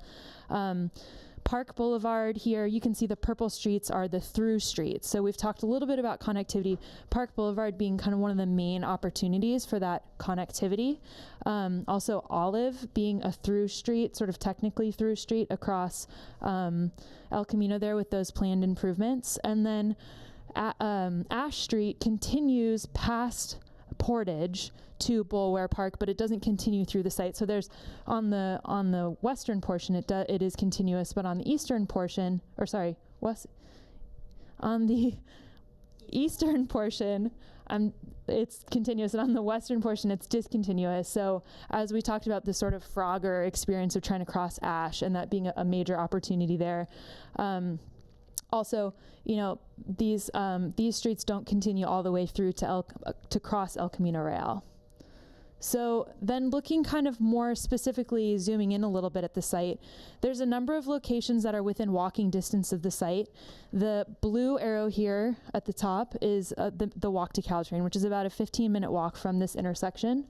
Park Boulevard here, you can see the purple streets are the through streets. So we've talked a little bit about connectivity, Park Boulevard being kind of one of the main opportunities for that connectivity. Also Olive being a through street, sort of technically through street across El Camino there with those planned improvements. And then Ash Street continues past Portage to Bulware Park, but it doesn't continue through the site. So there's on the western portion it is continuous, but on the eastern portion, on the eastern portion, it's continuous, and on the western portion it's discontinuous. So as we talked about, the sort of Frogger experience of trying to cross Ash and that being a major opportunity there. Also, these streets don't continue all the way through to cross El Camino Real. So then looking kind of more specifically, zooming in a little bit at the site, there's a number of locations that are within walking distance of the site. The blue arrow here at the top is the walk to Caltrain, which is about a 15-minute walk from this intersection.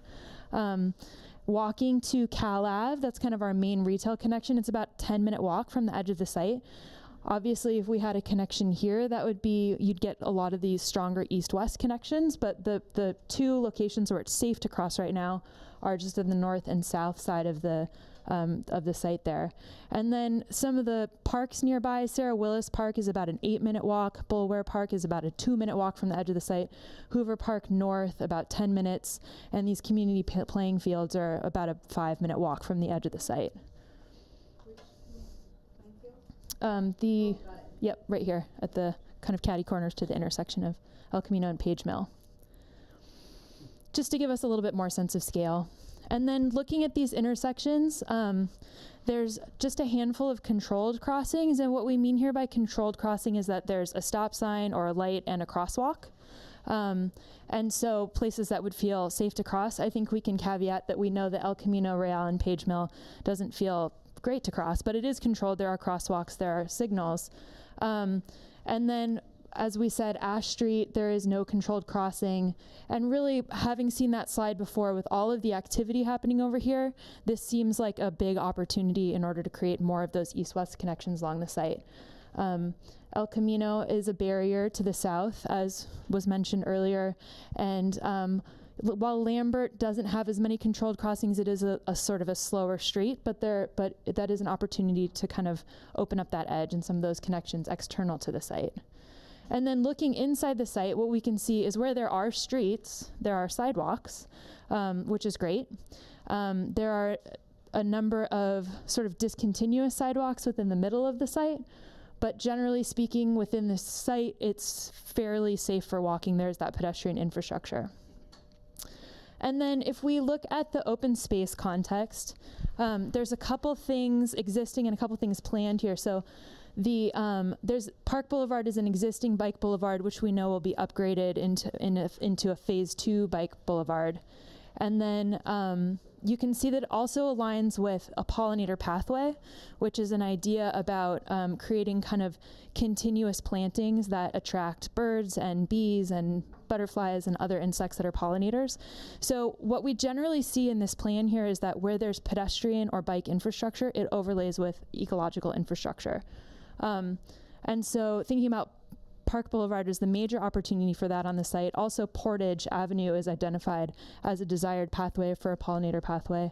Walking to Cal Ave, that's kind of our main retail connection. It's about a 10-minute walk from the edge of the site. Obviously, if we had a connection here, that would be, you'd get a lot of these stronger east-west connections, but the 2 locations where it's safe to cross right now are just in the north and south side of the site there. And then some of the parks nearby, Sarah Willis Park is about an 8-minute walk, Bulware Park is about a 2-minute walk from the edge of the site, Hoover Park North about 10 minutes, and these community playing fields are about a 5-minute walk from the edge of the site. Yep, right here at the kind of catty corners to the intersection of El Camino and Page Mill. Just to give us a little bit more sense of scale. And then looking at these intersections, there's just a handful of controlled crossings, and what we mean here by controlled crossing is that there's a stop sign or a light and a crosswalk. And so places that would feel safe to cross, I think we can caveat that we know that El Camino Real and Page Mill doesn't feel great to cross, but it is controlled. There are crosswalks, there are signals. And then, as we said, Ash Street, there is no controlled crossing. And really, having seen that slide before with all of the activity happening over here, this seems like a big opportunity in order to create more of those east-west connections along the site. El Camino is a barrier to the south, as was mentioned earlier, and while Lambert doesn't have as many controlled crossings, it is a sort of a slower street, but that is an opportunity to kind of open up that edge and some of those connections external to the site. And then looking inside the site, what we can see is where there are streets, there are sidewalks, which is great. There are a number of sort of discontinuous sidewalks within the middle of the site, but generally speaking, within the site, it's fairly safe for walking. There's that pedestrian infrastructure. And then if we look at the open space context, there's a couple things existing and a couple things planned here. So there's Park Boulevard is an existing bike boulevard, which we know will be upgraded into a phase 2 bike boulevard. And then you can see that it also aligns with a pollinator pathway, which is an idea about creating kind of continuous plantings that attract birds and bees and butterflies and other insects that are pollinators. So what we generally see in this plan here is that where there's pedestrian or bike infrastructure, it overlays with ecological infrastructure. And so thinking about Park Boulevard is the major opportunity for that on the site. Also, Portage Avenue is identified as a desired pathway for a pollinator pathway.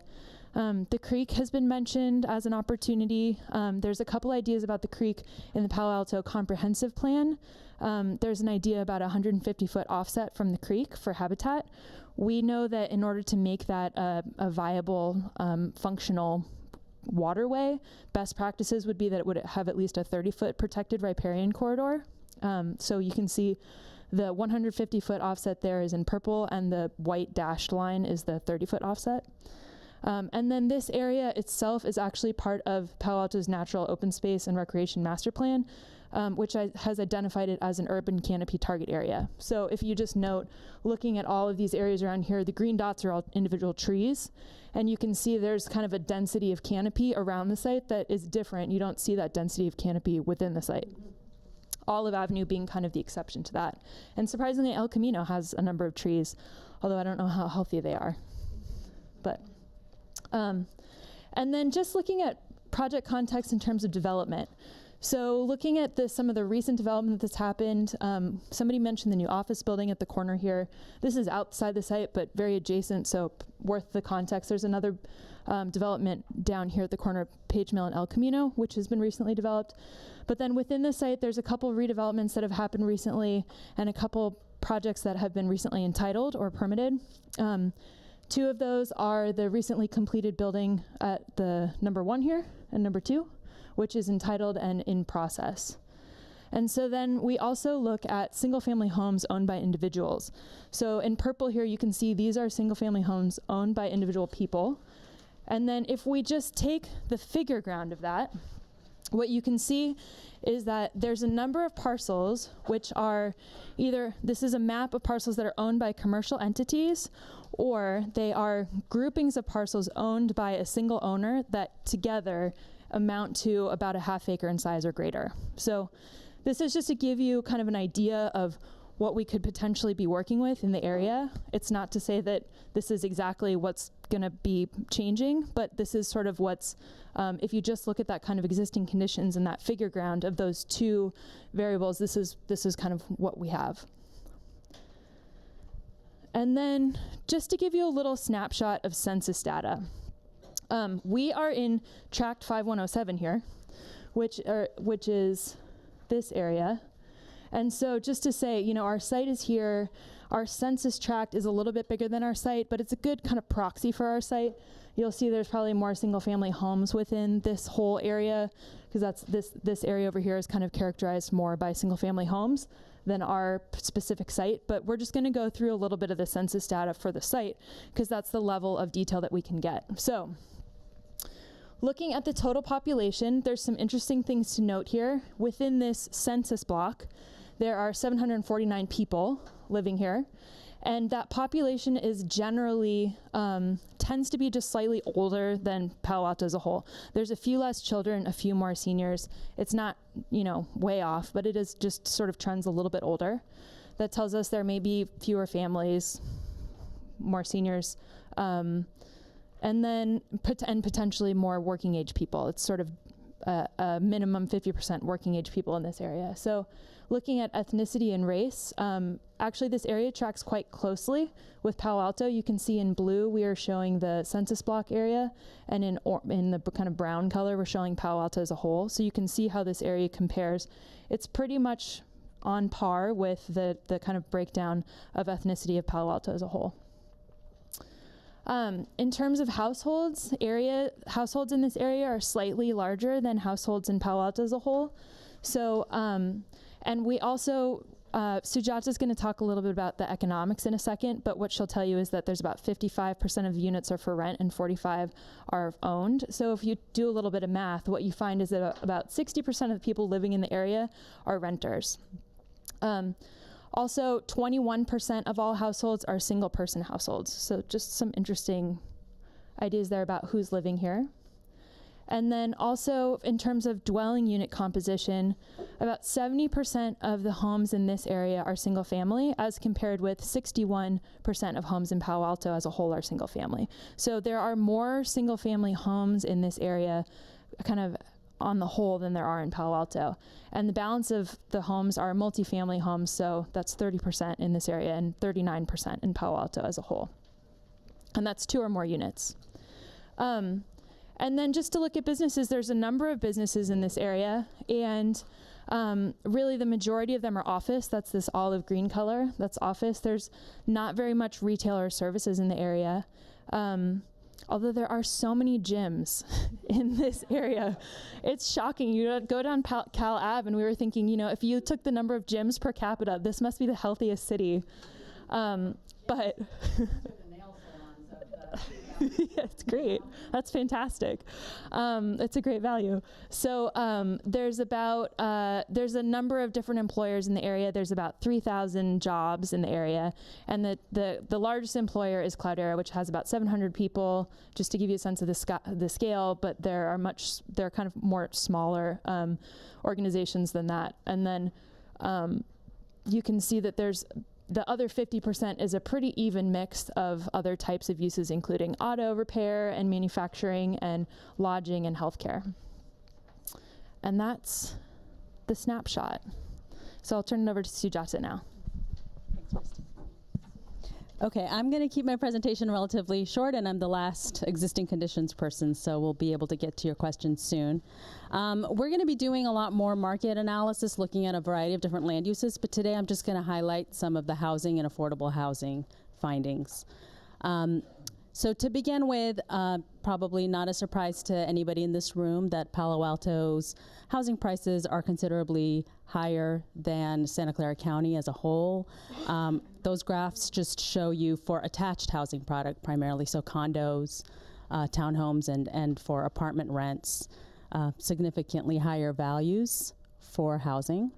The creek has been mentioned as an opportunity. There's a couple ideas about the creek in the Palo Alto comprehensive plan. There's an idea about a 150-foot offset from the creek for habitat. We know that in order to make that a viable, functional waterway, best practices would be that it would have at least a 30-foot protected riparian corridor. So you can see the 150-foot offset there is in purple, and the white dashed line is the 30-foot offset. And then this area itself is actually part of Palo Alto's natural open space and recreation master plan, which has identified it as an urban canopy target area. So if you just note, looking at all of these areas around here, the green dots are all individual trees, and you can see there's kind of a density of canopy around the site that is different. You don't see that density of canopy within the site. Olive Avenue being kind of the exception to that. And surprisingly, El Camino has a number of trees, although I don't know how healthy they are. But, and then just looking at project context in terms of development. So looking at some of the recent development that's happened, somebody mentioned the new office building at the corner here. This is outside the site, but very adjacent, so worth the context. There's another development down here at the corner of Page Mill and El Camino, which has been recently developed. But then within the site, there's a couple redevelopments that have happened recently and a couple projects that have been recently entitled or permitted. Two of those are the recently completed building at the number 1 here and number 2, which is entitled and in process. And so then we also look at single-family homes owned by individuals. So in purple here, you can see these are single-family homes owned by individual people. And then if we just take the figure ground of that, what you can see is that there's a number of parcels which are either, this is a map of parcels that are owned by commercial entities, or they are groupings of parcels owned by a single owner that together amount to about a half acre in size or greater. So this is just to give you kind of an idea of what we could potentially be working with in the area. It's not to say that this is exactly what's going to be changing, but this is sort of what's, if you just look at that kind of existing conditions and that figure ground of those two variables, this is kind of what we have. And then just to give you a little snapshot of census data. We are in tract 5107 here, which is this area. And so just to say, you know, our site is here. Our census tract is a little bit bigger than our site, but it's a good kind of proxy for our site. You'll see there's probably more single-family homes within this whole area, because that's this area over here is kind of characterized more by single-family homes than our specific site. But we're just going to go through a little bit of the census data for the site, because that's the level of detail that we can get. So looking at the total population, there's some interesting things to note here. Within this census block, there are 749 people living here, and that population is generally, tends to be just slightly older than Palo Alto as a whole. There's a few less children, a few more seniors. It's not, you know, way off, but it is just sort of trends a little bit older. That tells us there may be fewer families, more seniors, and then potentially more working age people. It's sort of a minimum 50% working age people in this area. So looking at ethnicity and race, actually this area tracks quite closely with Palo Alto. You can see in blue we are showing the census block area, and in the kind of brown color we're showing Palo Alto as a whole. So you can see how this area compares. It's pretty much on par with the kind of breakdown of ethnicity of Palo Alto as a whole. In terms of households in this area are slightly larger than households in Palo Alto as a whole. So, and we also, Sujata's going to talk a little bit about the economics in a second, but what she'll tell you is that there's about 55% of the units are for rent and 45 are owned. So if you do a little bit of math, what you find is that about 60% of the people living in the area are renters. Also, 21% of all households are single-person households. So just some interesting ideas there about who's living here. And then also, in terms of dwelling unit composition, about 70% of the homes in this area are single-family, as compared with 61% of homes in Palo Alto as a whole are single-family. So there are more single-family homes in this area, kind of on the whole, than there are in Palo Alto. And the balance of the homes are multifamily homes, so that's 30% in this area and 39% in Palo Alto as a whole. And that's 2 or more units. And then just to look at businesses, there's a number of businesses in this area, and really the majority of them are office. That's this olive green color, that's office. There's not very much retail or services in the area. Although there are so many gyms in this area. It's shocking. You go down Cal Ave, and we were thinking, you know, if you took the number of gyms per capita, this must be the healthiest city. But yeah, it's great. That's fantastic. It's a great value. So there's a number of different employers in the area. There's about 3,000 jobs in the area, and the largest employer is Cloudera, which has about 700 people. Just to give you a sense of the scale, but there are kind of more smaller organizations than that. And then you can see that the other 50% is a pretty even mix of other types of uses, including auto repair and manufacturing and lodging and healthcare. And that's the snapshot. So I'll turn it over to Sujata now. Okay, I'm going to keep my presentation relatively short, and I'm the last existing conditions person, so we'll be able to get to your questions soon. We're going to be doing a lot more market analysis, looking at a variety of different land uses, but today I'm just going to highlight some of the housing and affordable housing findings. So to begin with, probably not a surprise to anybody in this room that Palo Alto's housing prices are considerably higher than Santa Clara County as a whole. Those graphs just show you for attached housing product primarily, so condos, townhomes, and for apartment rents, significantly higher values for housing.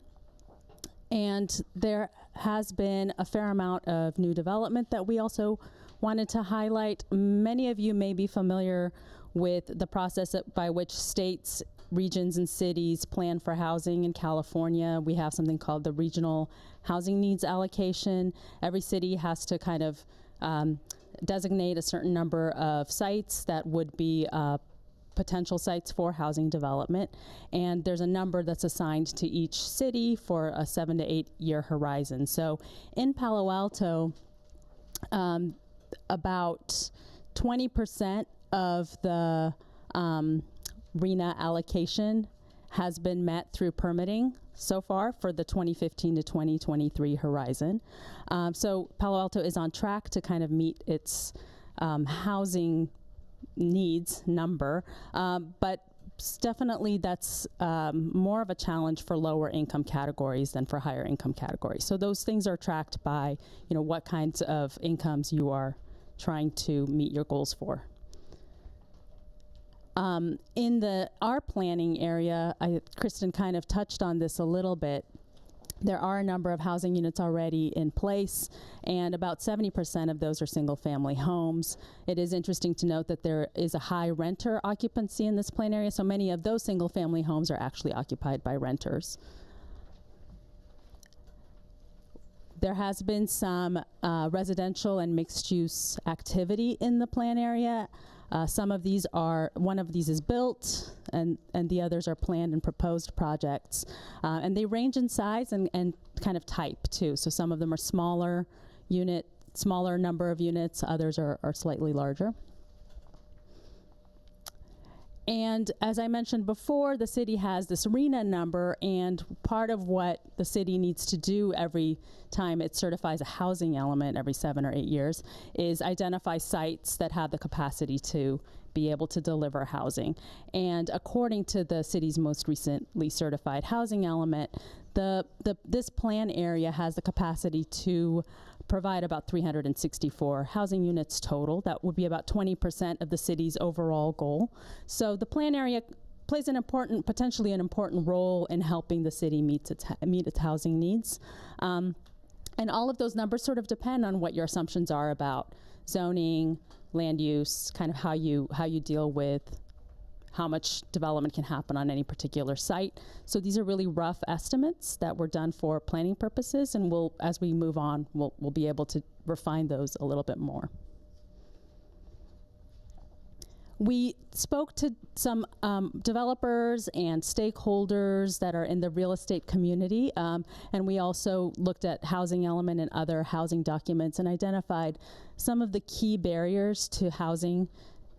And there has been a fair amount of new development that we also wanted to highlight. Many of you may be familiar with the process by which states, regions, and cities plan for housing. In California, we have something called the Regional Housing Needs Allocation. Every city has to kind of designate a certain number of sites that would be potential sites for housing development, and there's a number that's assigned to each city for a 7 to 8 year horizon. So in Palo Alto, about 20% of the RHNA allocation has been met through permitting so far for the 2015 to 2023 horizon. So Palo Alto is on track to kind of meet its housing needs number, but definitely that's more of a challenge for lower income categories than for higher income categories. So those things are tracked by, you know, what kinds of incomes you are trying to meet your goals for. In our planning area, Kristen kind of touched on this a little bit. There are a number of housing units already in place, and about 70% of those are single-family homes. It is interesting to note that there is a high renter occupancy in this plan area, so many of those single-family homes are actually occupied by renters. There has been some residential and mixed-use activity in the plan area. Some of these are, one of these is built, and the others are planned and proposed projects. And they range in size and kind of type too. So some of them are smaller number of units, others are slightly larger. And as I mentioned before, the city has this RENA number, and part of what the city needs to do every time it certifies a housing element every 7 or 8 years is identify sites that have the capacity to be able to deliver housing. And according to the city's most recently certified housing element, this plan area has the capacity to provide about 364 housing units total. That would be about 20% of the city's overall goal. So the plan area plays potentially an important role in helping the city meet its housing needs. And all of those numbers sort of depend on what your assumptions are about zoning, land use, kind of how you deal with how much development can happen on any particular site. So these are really rough estimates that were done for planning purposes, and as we move on, we'll be able to refine those a little bit more. We spoke to some developers and stakeholders that are in the real estate community, and we also looked at housing element and other housing documents and identified some of the key barriers to housing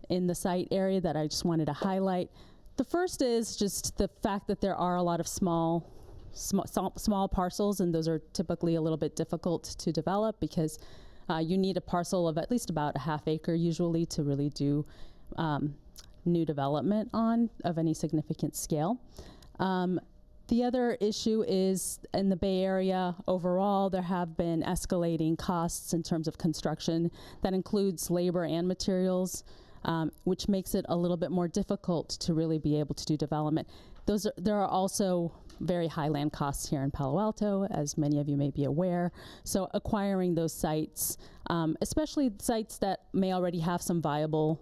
in the site area that I just wanted to highlight. The first is just the fact that there are a lot of small parcels, and those are typically a little bit difficult to develop because you need a parcel of at least about a half acre usually to really do new development of any significant scale. The other issue is in the Bay Area overall, there have been escalating costs in terms of construction. That includes labor and materials, which makes it a little bit more difficult to really be able to do development. There are also very high land costs here in Palo Alto, as many of you may be aware. So acquiring those sites, especially sites that may already have some viable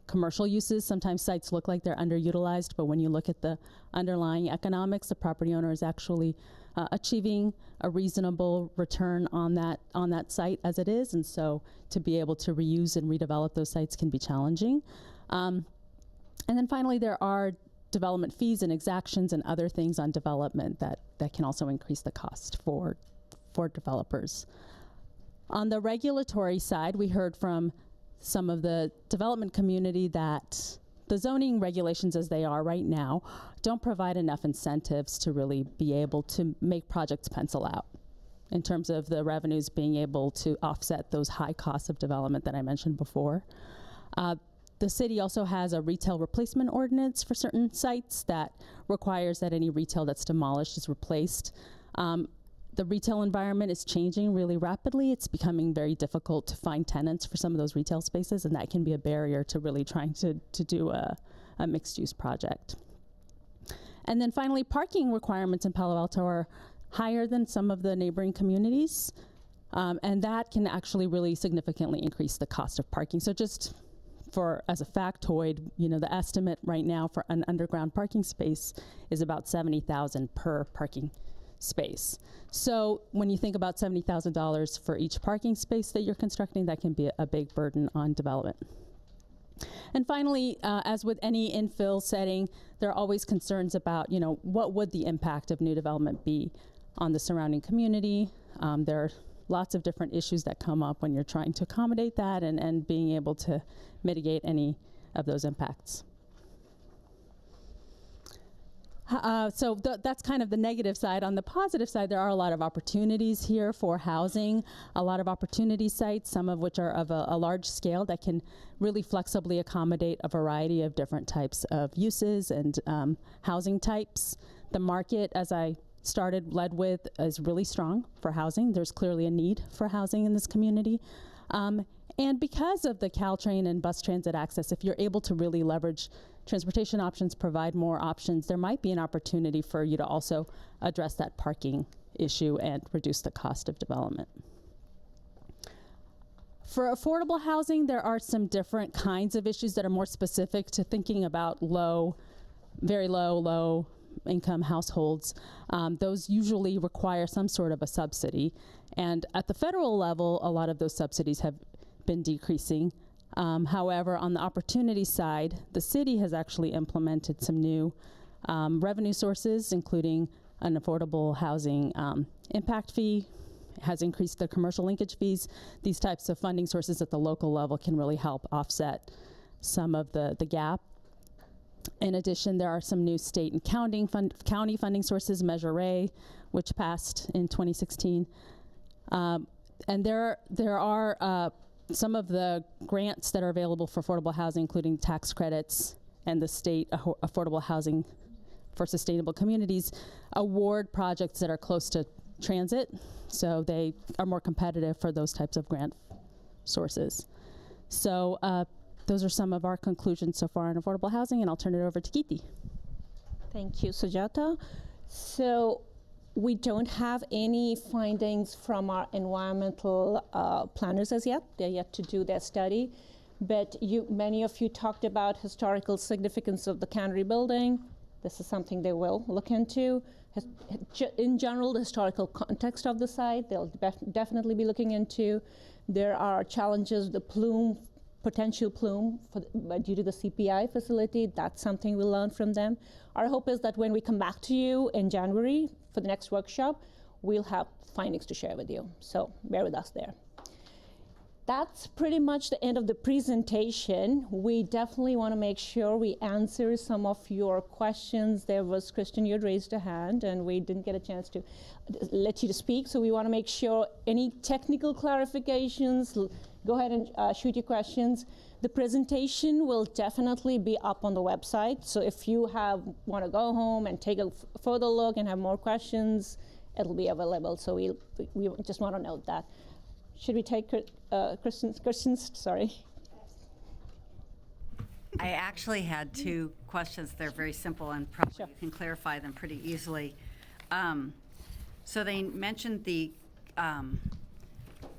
commercial uses. Sometimes sites look like they're underutilized, but when you look at the underlying economics, the property owner is actually achieving a reasonable return on that site as it is, and so to be able to reuse and redevelop those sites can be challenging. And then finally, there are development fees and exactions and other things on development that can also increase the cost for developers. On the regulatory side, we heard from some of the development community that the zoning regulations as they are right now don't provide enough incentives to really be able to make projects pencil out in terms of the revenues being able to offset those high costs of development that I mentioned before. The city also has a retail replacement ordinance for certain sites that requires that any retail that's demolished is replaced. The retail environment is changing really rapidly. It's becoming very difficult to find tenants for some of those retail spaces, and that can be a barrier to really trying to do a mixed-use project. And then finally, parking requirements in Palo Alto are higher than some of the neighboring communities, and that can actually really significantly increase the cost of parking. So just as a factoid, the estimate right now for an underground parking space is about $70,000 per parking space. So when you think about $70,000 for each parking space that you're constructing, that can be a big burden on development. And finally, as with any infill setting, there are always concerns about, what would the impact of new development be on the surrounding community? There are lots of different issues that come up when you're trying to accommodate that and being able to mitigate any of those impacts. So that's kind of the negative side. On the positive side, there are a lot of opportunities here for housing, a lot of opportunity sites, some of which are of a large scale that can really flexibly accommodate a variety of different types of uses and housing types. The market, as I led with, is really strong for housing. There's clearly a need for housing in this community. And because of the Caltrain and bus transit access, if you're able to really leverage transportation options, provide more options, there might be an opportunity for you to also address that parking issue and reduce the cost of development. For affordable housing, there are some different kinds of issues that are more specific to thinking about very low income households. Those usually require some sort of a subsidy. And at the federal level, a lot of those subsidies have been decreasing. However, on the opportunity side, the city has actually implemented some new revenue sources, including an affordable housing impact fee, has increased the commercial linkage fees. These types of funding sources at the local level can really help offset some of the gap. In addition, there are some new state and county funding sources, Measure A, which passed in 2016. And there are some of the grants that are available for affordable housing, including tax credits and the state affordable housing for sustainable communities, award projects that are close to transit, so they are more competitive for those types of grant sources. So those are some of our conclusions so far on affordable housing, and I'll turn it over to Geeti. Thank you, Sujata. So we don't have any findings from our environmental planners as yet. They're yet to do their study. But many of you talked about historical significance of the cannery building. This is something they will look into. In general, the historical context of the site, they'll definitely be looking into. There are challenges, the plume, potential plume due to the CPI facility. That's something we'll learn from them. Our hope is that when we come back to you in January for the next workshop, we'll have findings to share with you. So bear with us there. That's pretty much the end of the presentation. We definitely want to make sure we answer some of your questions. There was, Kristen, you had raised a hand, and we didn't get a chance to let you to speak. So we want to make sure any technical clarifications, go ahead and shoot your questions. The presentation will definitely be up on the website. So if you want to go home and take a further look and have more questions, it'll be available. So we just want to note that. Should we take Kristen's? Sorry. I actually had two questions. They're very simple and probably you can clarify them pretty easily. So they mentioned the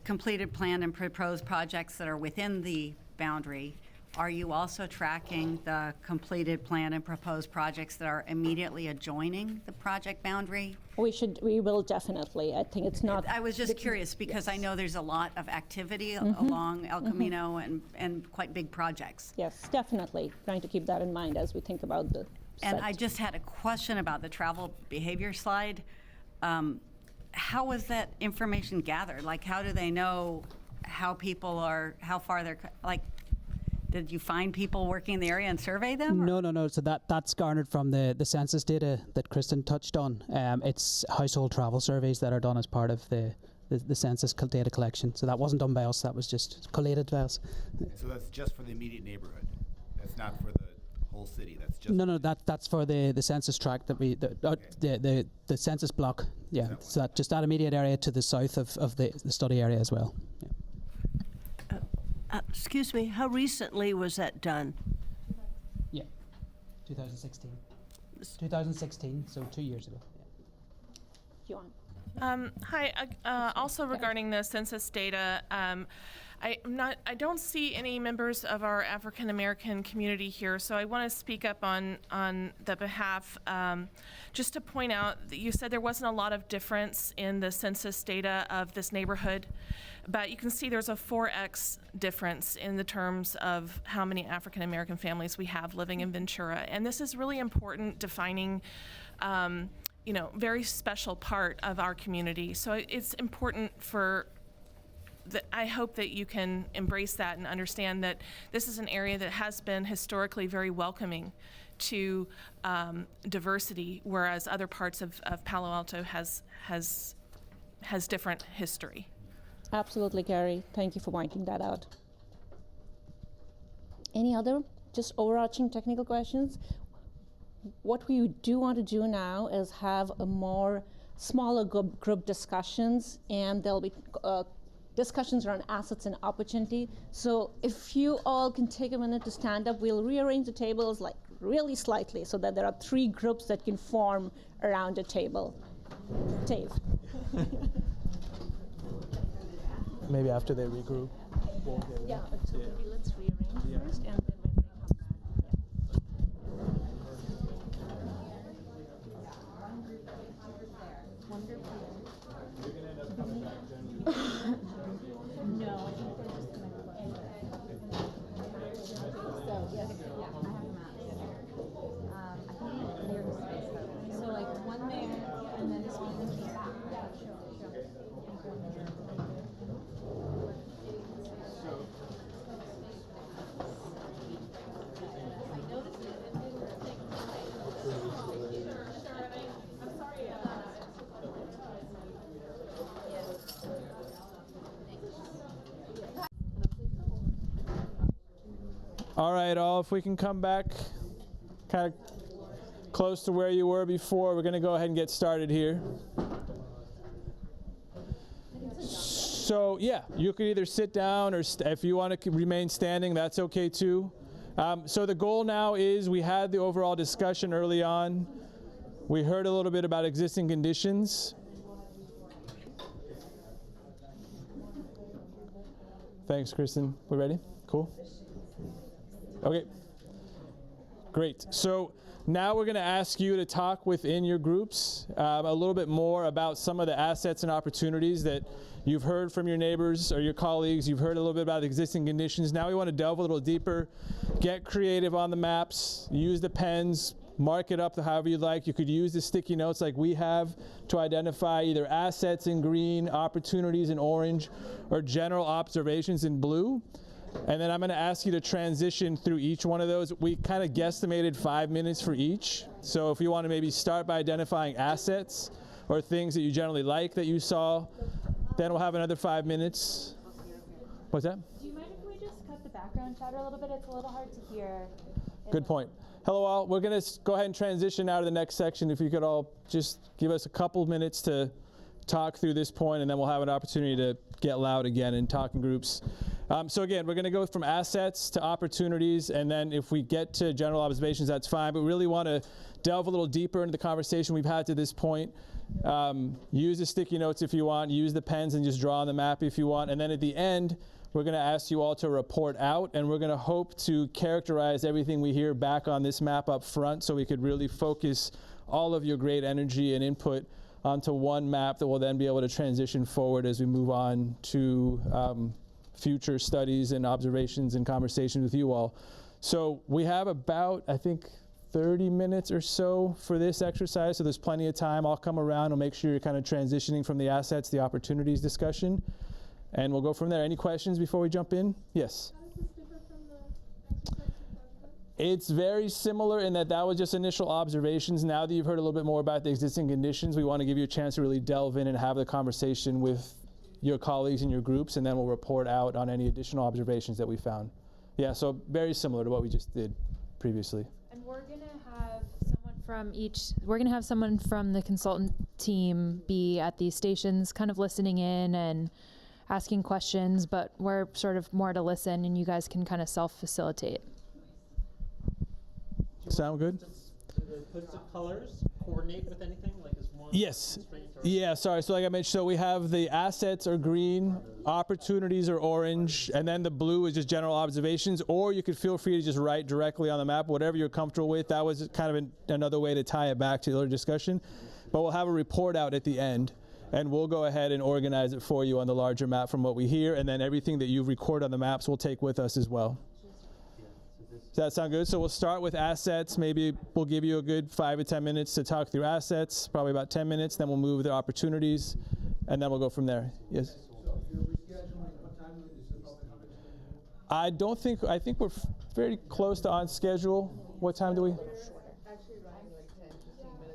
completed, planned, and proposed projects that are within the boundary. Are you also tracking the completed, planned, and proposed projects that are immediately adjoining the project boundary? We will definitely. I think it's not. I was just curious because I know there's a lot of activity along El Camino and quite big projects. Yes, definitely. Trying to keep that in mind as we think about the And site. I just had a question about the travel behavior slide. How was that information gathered? Like, how do they know how people are, how far they're, like, did you find people working in the area and survey them? No. So that's garnered from the census data that Kristen touched on. It's household travel surveys that are done as part of the census data collection. So that wasn't done by us. That was just collated by us. So that's just for the immediate neighborhood. That's not for the whole city. That's just No. That's for the census tract that the census block. Yeah. So that just that immediate area to the south of the study area as well. Yeah. Excuse me, how recently was that done? Yeah, 2016. 2016, so 2 years ago. Yeah. Hi. Also regarding the census data, I don't see any members of our African American community here, so I want to speak up on the behalf. Just to point out that you said there wasn't a lot of difference in the census data of this neighborhood, but you can see there's a 4x difference in the terms of how many African American families we have living in Ventura, and this is really important, defining very special part of our community. So it's important I hope that you can embrace that and understand that this is an area that has been historically very welcoming to diversity, whereas other parts of Palo Alto has different history. Absolutely, Gary. Thank you for pointing that out. Any other just overarching technical questions? What we do want to do now is have a more smaller group discussions, and there'll be discussions around assets and opportunity. So if you all can take a minute to stand up, we'll rearrange the tables like really slightly so that there are 3 groups that can form around a table. Dave. Maybe after they regroup. Yeah, so maybe let's rearrange first, and then when they come back. No, I think they're just going to All right, all, if we can come back kind of close to where you were before, we're going to go ahead and get started here. So, yeah, you could either sit down or if you want to remain standing, that's okay too. So the goal now is we had the overall discussion early on. We heard a little bit about existing conditions. Thanks, Kristen. We ready? Cool. Okay. Great. So now we're going to ask you to talk within your groups a little bit more about some of the assets and opportunities that you've heard from your neighbors or your colleagues. You've heard a little bit about existing conditions. Now we want to delve a little deeper, get creative on the maps, use the pens, mark it up to however you'd like. You could use the sticky notes like we have to identify either assets in green, opportunities in orange, or general observations in blue. And then I'm going to ask you to transition through each one of those. We kind of guesstimated 5 minutes for each. So if you want to maybe start by identifying assets or things that you generally like that you saw, then we'll have another 5 minutes. What's that? Do you mind if we just cut the background chatter a little bit? It's a little hard to hear. Good point. Hello all. We're going to go ahead and transition now to the next section. If you could all just give us a couple minutes to talk through this point, and then we'll have an opportunity to get loud again and talk in groups. So again, we're going to go from assets to opportunities, and then if we get to general observations, that's fine. But we really want to delve a little deeper into the conversation we've had to this point. Use the sticky notes if you want. Use the pens and just draw on the map if you want. And then at the end, we're going to ask you all to report out, and we're going to hope to characterize everything we hear back on this map up front so we could really focus all of your great energy and input onto one map that will then be able to transition forward as we move on to future studies and observations and conversations with you all. So we have about, I think, 30 minutes or so for this exercise, so there's plenty of time. I'll come around and make sure you're kind of transitioning from the assets, the opportunities discussion, and we'll go from there. Any questions before we jump in? Yes? How does this differ from the exercise? It's very similar in that was just initial observations. Now that you've heard a little bit more about the existing conditions, we want to give you a chance to really delve in and have the conversation with your colleagues in your groups, and then we'll report out on any additional observations that we found. Yeah, so very similar to what we just did previously. And we're going to have someone from the consultant team be at these stations kind of listening in and asking questions, but we're sort of more to listen, and you guys can kind of self-facilitate. Sound good? Do the puts of colors coordinate with anything? Like is one? Yes. Yeah, sorry. So like I mentioned, so we have the assets are green, opportunities are orange, and then the blue is just general observations, or you could feel free to just write directly on the map, whatever you're comfortable with. That was kind of another way to tie it back to the other discussion. But we'll have a report out at the end, and we'll go ahead and organize it for you on the larger map from what we hear, and then everything that you record on the maps we'll take with us as well. Does that sound good? So we'll start with assets. Maybe we'll give you a good 5 to 10 minutes to talk through assets, probably about 10 minutes. Then we'll move to opportunities, and then we'll go from there. Yes? I think we're very close to on schedule. What time do we?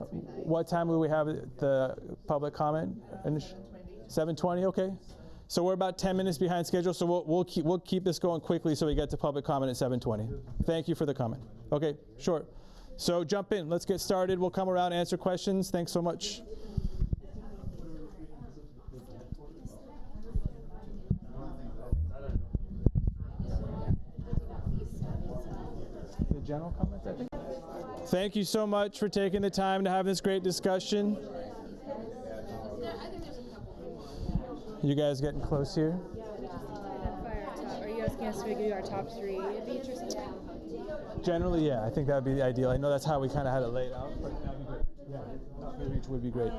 What time will we have the public comment? 7:20, okay. So we're about 10 minutes behind schedule, so we'll keep this going quickly so we get to public comment at 7:20. Thank you for the comment. Okay, sure. So jump in. Let's get started. We'll come around and answer questions. Thanks so much. The general comments, I think. Thank you so much for taking the time to have this great discussion. You guys getting close here? Are you asking us to review our top 3 of each or something? Generally, yeah. I think that would be the ideal. I know that's how we kind of had it laid out, but that would be great. Yeah, top 3 of each would be great.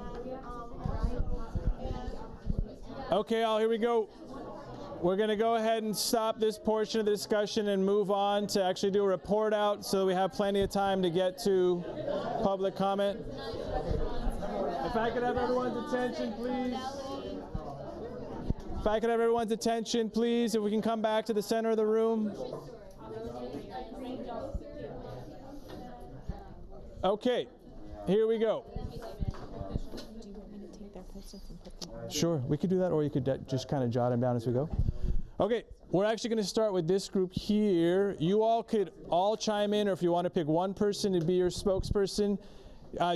Okay, all, here we go. We're going to go ahead and stop this portion of the discussion and move on to actually do a report out so we have plenty of time to get to public comment. If I could have everyone's attention, please. If I could have everyone's attention, please, if we can come back to the center of the room. Okay, here we go. Sure, we could do that, or you could just kind of jot them down as we go. Okay, we're actually going to start with this group here. You all could all chime in, or if you want to pick one person to be your spokesperson,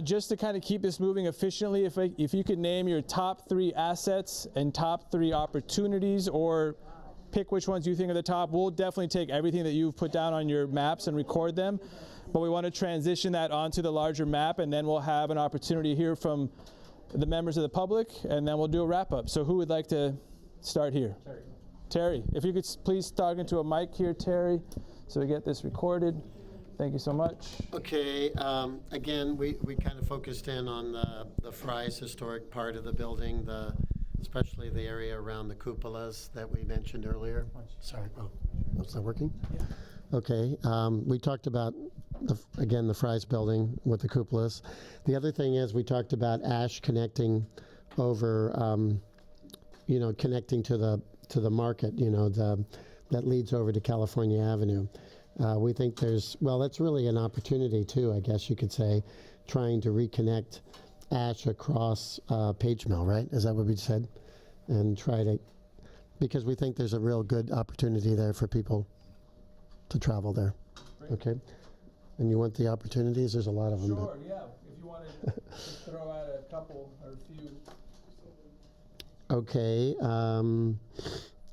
just to kind of keep this moving efficiently, if you could name your top 3 assets and top 3 opportunities, or pick which ones you think are the top. We'll definitely take everything that you've put down on your maps and record them, but we want to transition that onto the larger map, and then we'll have an opportunity to hear from the members of the public, and then we'll do a wrap-up. So who would like to start here? Terry, if you could please talk into a mic here, Terry, so we get this recorded. Thank you so much. Okay, again, we kind of focused in on the Fry's historic part of the building, especially the area around the cupolas that we mentioned earlier. Sorry, is that working? Yeah. Okay, we talked about, again, the Fry's building with the cupolas. The other thing is we talked about Ash connecting over, connecting to the market, that leads over to California Avenue. We think that's really an opportunity too, I guess you could say, trying to reconnect Ash across Page Mill, right? Is that what we said? And because we think there's a real good opportunity there for people to travel there. Great. Okay. And you want the opportunities? There's a lot of them. Sure, yeah. If you want to throw out a couple or a few. Okay.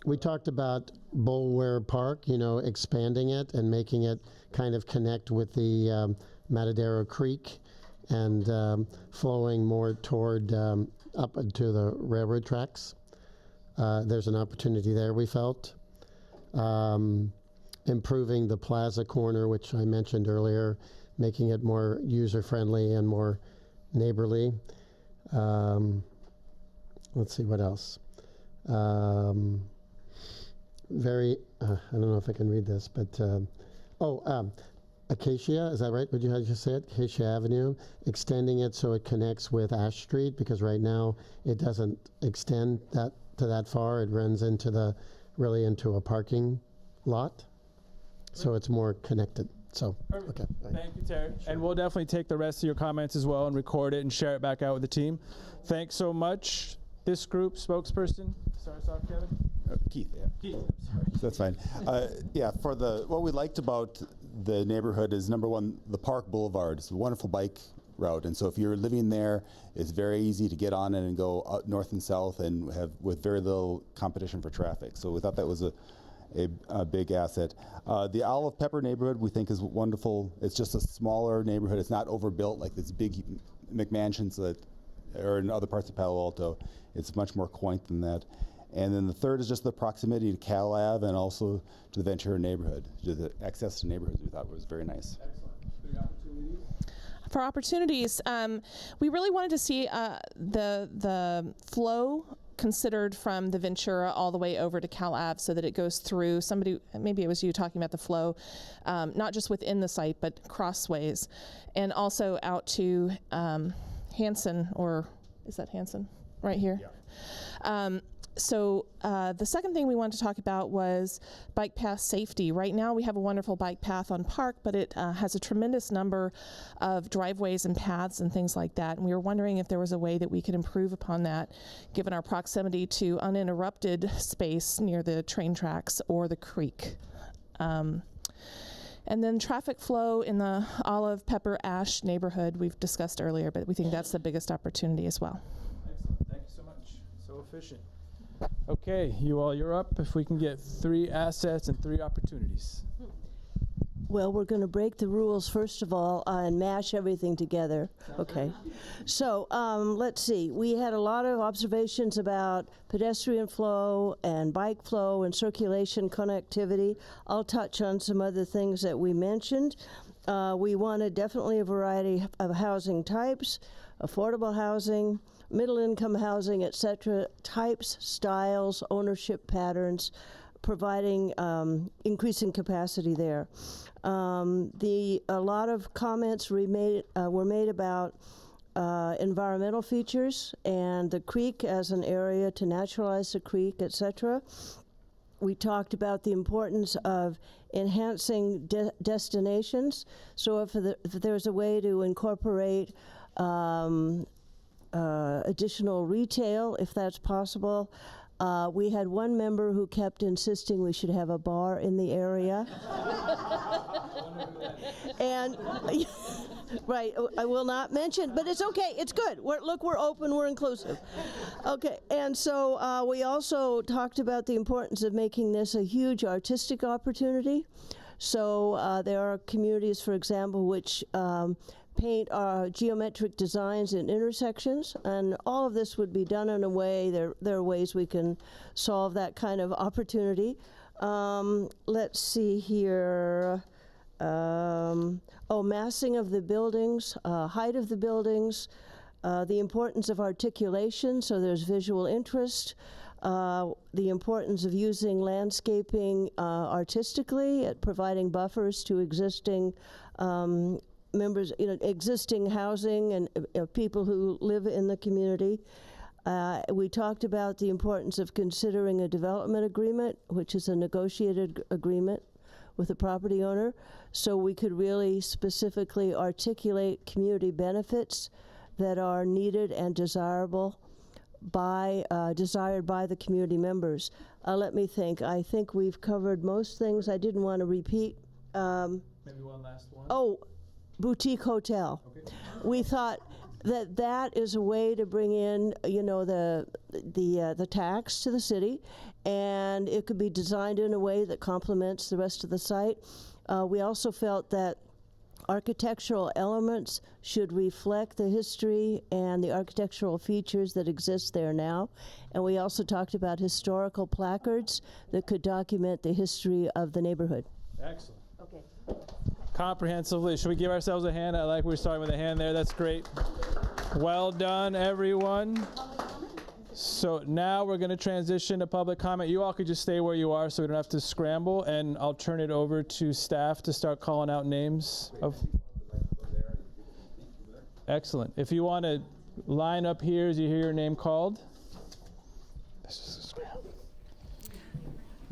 We talked about Bulwer Park, expanding it and making it kind of connect with the Matadero Creek and flowing more toward up into the railroad tracks. There's an opportunity there, we felt. Improving the plaza corner, which I mentioned earlier, making it more user-friendly and more neighborly. Let's see, what else? I don't know if I can read this, but, Acacia, is that right? Would you just say it? Acacia Avenue, extending it so it connects with Ash Street, because right now it doesn't extend to that far. It runs really into a parking lot, so it's more connected. So, perfect. Okay. Thank you, Terry. Sure. And we'll definitely take the rest of your comments as well and record it and share it back out with the team. Thanks so much. This group spokesperson, start us off, Kevin. Keith, yeah. Keith, sorry. That's fine. What we liked about the neighborhood is, number one, the Park Boulevard. It's a wonderful bike route, and so if you're living there, it's very easy to get on it and go out north and south, and with very little competition for traffic. So we thought that was a big asset. The Olive Pepper neighborhood we think is wonderful. It's just a smaller neighborhood. It's not overbuilt like these big McMansions that are in other parts of Palo Alto. It's much more quaint than that. And then the third is just the proximity to Cal Ave and also to the Ventura neighborhood. The access to neighborhoods we thought was very nice. Excellent. For opportunities, we really wanted to see the flow considered from the Ventura all the way over to Cal Ave, so that it goes through maybe it was you talking about the flow, not just within the site, but crossways, and also out to Hanson, or is that Hanson right here? Yeah. So the second thing we wanted to talk about was bike path safety. Right now we have a wonderful bike path on Park, but it has a tremendous number of driveways and paths and things like that. And we were wondering if there was a way that we could improve upon that, given our proximity to uninterrupted space near the train tracks or the creek. And then traffic flow in the Olive, Pepper, Ash neighborhood we've discussed earlier, but we think that's the biggest opportunity as well. Excellent. Thank you so much. So efficient. Okay, you're up. If we can get 3 assets and 3 opportunities. Well, we're going to break the rules first of all and mash everything together. Okay. So let's see. We had a lot of observations about pedestrian flow and bike flow and circulation connectivity. I'll touch on some other things that we mentioned. We wanted definitely a variety of housing types, affordable housing, middle-income housing, etc., types, styles, ownership patterns, providing increasing capacity there. A lot of comments were made about environmental features and the creek as an area to naturalize the creek, etc. We talked about the importance of enhancing destinations. So if there's a way to incorporate additional retail, if that's possible, We had one member who kept insisting we should have a bar in the area. And right, I will not mention, but it's okay, it's good. Look, we're open, we're inclusive. Okay, and so we also talked about the importance of making this a huge artistic opportunity. So there are communities, for example, which paint geometric designs in intersections, and all of this would be done in a way, there are ways we can solve that kind of opportunity. Let's see here. Massing of the buildings, height of the buildings, the importance of articulation, so there's visual interest, the importance of using landscaping artistically at providing buffers to existing members, existing housing and people who live in the community. We talked about the importance of considering a development agreement, which is a negotiated agreement with the property owner, so we could really specifically articulate community benefits that are needed and desired by the community members. Let me think. I think we've covered most things. I didn't want to repeat. Maybe one last one. Oh, boutique hotel. Okay. We thought that is a way to bring in, the tax to the city, and it could be designed in a way that complements the rest of the site. We also felt that architectural elements should reflect the history and the architectural features that exist there now. And we also talked about historical placards that could document the history of the neighborhood. Excellent. Okay. Comprehensively. Should we give ourselves a hand? I like we're starting with a hand there. That's great. Well done, everyone. So now we're going to transition to public comment. You all could just stay where you are so we don't have to scramble, and I'll turn it over to staff to start calling out names of. Excellent. If you want to line up here as you hear your name called.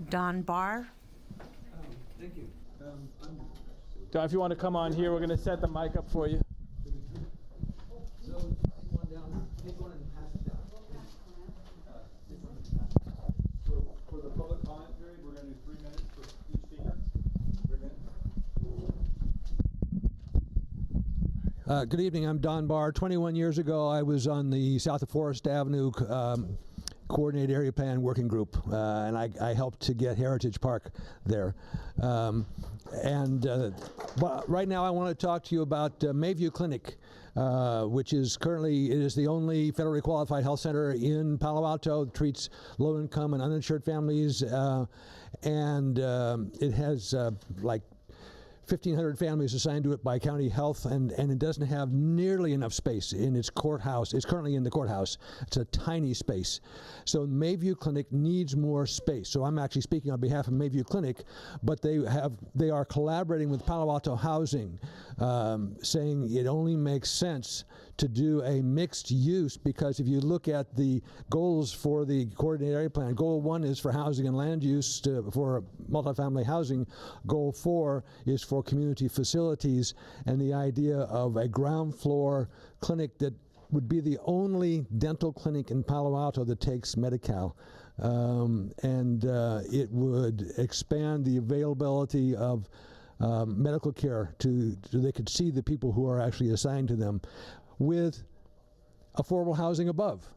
Don Barr. Thank you. Don, if you want to come on here, we're going to set the mic up for you. For the public comment period, we're going to do 3 minutes for each speaker. 3 minutes. Good evening. I'm Don Barr. 21 years ago, I was on the South of Forest Avenue Coordinated Area Plan Working Group, and I helped to get Heritage Park there. But right now I want to talk to you about Mayview Clinic, which is currently, it is the only federally qualified health center in Palo Alto that treats low-income and uninsured families, and it has like 1,500 families assigned to it by county health, and it doesn't have nearly enough space in its courthouse. It's currently in the courthouse. It's a tiny space. So Mayview Clinic needs more space. So I'm actually speaking on behalf of Mayview Clinic, but they are collaborating with Palo Alto Housing, saying it only makes sense to do a mixed use, because if you look at the goals for the coordinated area plan, goal 1 is for housing and land use for multifamily housing. Goal 4 is for community facilities, and the idea of a ground floor clinic that would be the only dental clinic in Palo Alto that takes Medi-Cal. It would expand the availability of medical care so they could see the people who are actually assigned to them, with affordable housing above.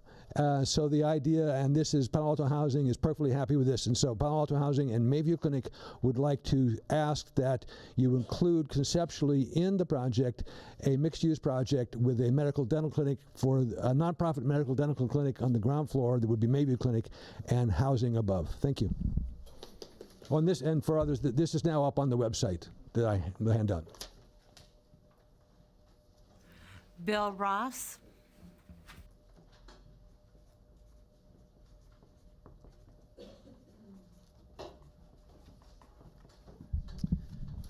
So the idea, and this is Palo Alto Housing is perfectly happy with this, and so Palo Alto Housing and Mayview Clinic would like to ask that you include conceptually in the project a mixed-use project with a medical dental clinic, for a nonprofit medical dental clinic on the ground floor that would be Mayview Clinic, and housing above. Thank you. On this, and for others, this is now up on the website that I hand out. Bill Ross.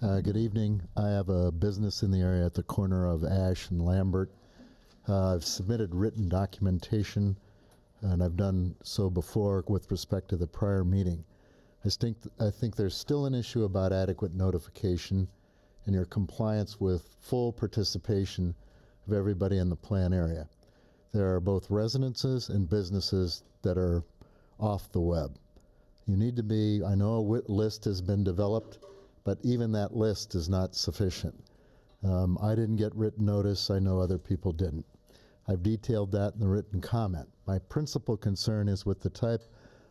Good evening. I have a business in the area at the corner of Ash and Lambert. I've submitted written documentation, and I've done so before with respect to the prior meeting. I think there's still an issue about adequate notification and your compliance with full participation of everybody in the plan area. There are both residences and businesses that are off the web. You need to be, I know a list has been developed, but even that list is not sufficient. I didn't get written notice. I know other people didn't. I've detailed that in the written comment. My principal concern is with the type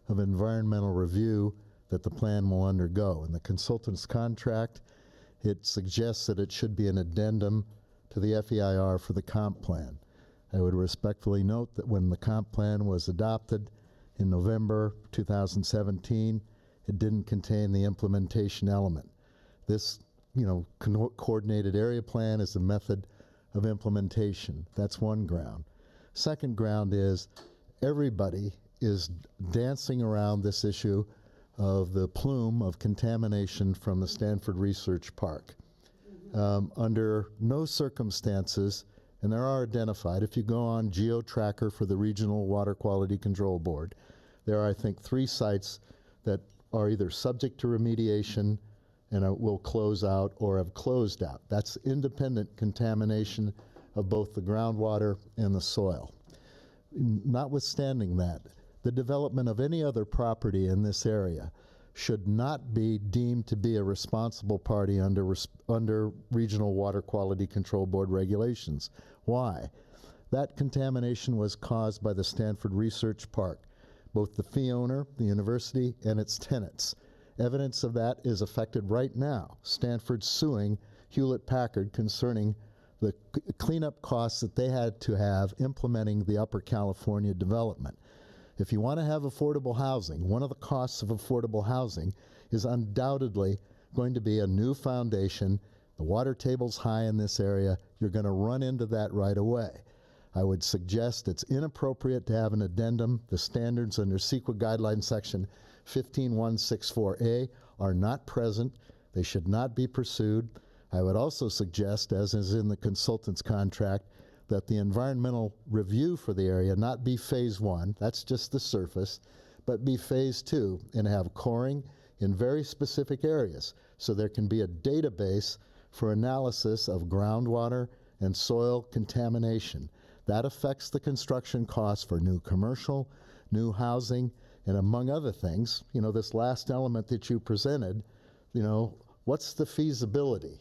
of environmental review that the plan will undergo. In the consultant's contract, it suggests that it should be an addendum to the FEIR for the comp plan. I would respectfully note that when the comp plan was adopted in November 2017, it didn't contain the implementation element. This, coordinated area plan is a method of implementation. That's one ground. Second ground is everybody is dancing around this issue of the plume of contamination from the Stanford Research Park. Under no circumstances, and there are identified, if you go on GeoTracker for the Regional Water Quality Control Board, there are, I think, 3 sites that are either subject to remediation and will close out or have closed out. That's independent contamination of both the groundwater and the soil. Notwithstanding that, the development of any other property in this area should not be deemed to be a responsible party under Regional Water Quality Control Board regulations. Why? That contamination was caused by the Stanford Research Park, both the fee owner, the university, and its tenants. Evidence of that is affected right now. Stanford's suing Hewlett-Packard concerning the cleanup costs that they had to have implementing the Upper California development. If you want to have affordable housing, one of the costs of affordable housing is undoubtedly going to be a new foundation. The water table's high in this area. You're going to run into that right away. I would suggest it's inappropriate to have an addendum. The standards under CEQA guideline section 15164A are not present. They should not be pursued. I would also suggest, as is in the consultant's contract, that the environmental review for the area not be phase 1, that's just the surface, but be phase 2 and have coring in very specific areas so there can be a database for analysis of groundwater and soil contamination. That affects the construction costs for new commercial, new housing, and among other things, this last element that you presented, what's the feasibility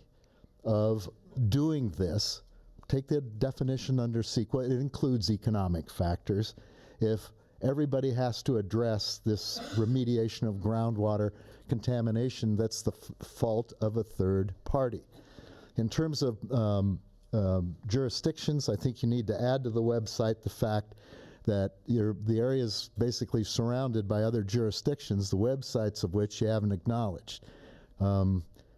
of doing this? Take the definition under CEQA, it includes economic factors. If everybody has to address this remediation of groundwater contamination, that's the fault of a third party. In terms of jurisdictions, I think you need to add to the website the fact that the area is basically surrounded by other jurisdictions, the websites of which you haven't acknowledged.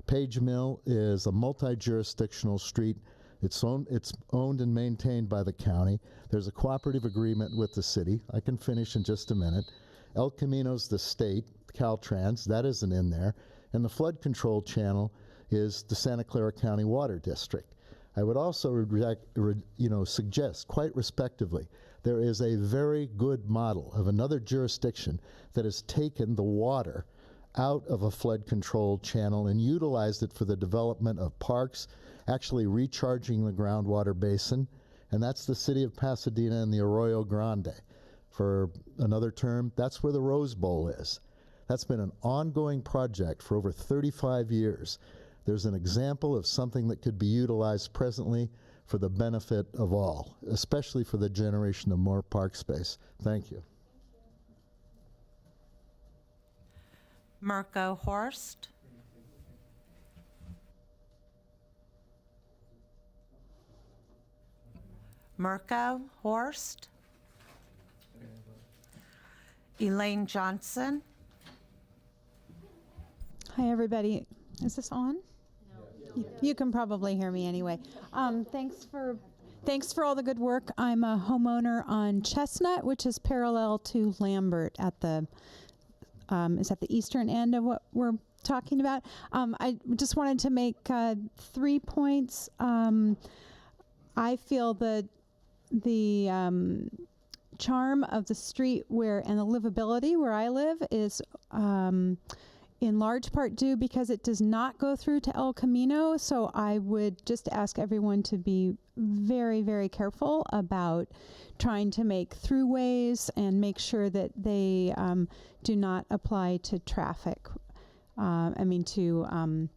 Page Mill is a multi-jurisdictional street. It's owned and maintained by the county. There's a cooperative agreement with the city. I can finish in just a minute. El Camino's the state, Caltrans, that isn't in there. And the flood control channel is the Santa Clara County Water District. I would also suggest, quite respectively, there is a very good model of another jurisdiction that has taken the water out of a flood control channel and utilized it for the development of parks, actually recharging the groundwater basin, and that's the city of Pasadena and the Arroyo Grande. For another term, that's where the Rose Bowl is. That's been an ongoing project for over 35 years. There's an example of something that could be utilized presently for the benefit of all, especially for the generation of more park space. Thank you. Mirko Horst. Mirko Horst. Elaine Johnson. Hi, everybody. Is this on? No. You can probably hear me anyway. Thanks for all the good work. I'm a homeowner on Chestnut, which is parallel to Lambert at the is at the eastern end of what we're talking about. I just wanted to make 3 points. I feel that the charm of the street and the livability where I live is in large part due because it does not go through to El Camino. So I would just ask everyone to be very, very careful about trying to make throughways and make sure that they do not apply to traffic. To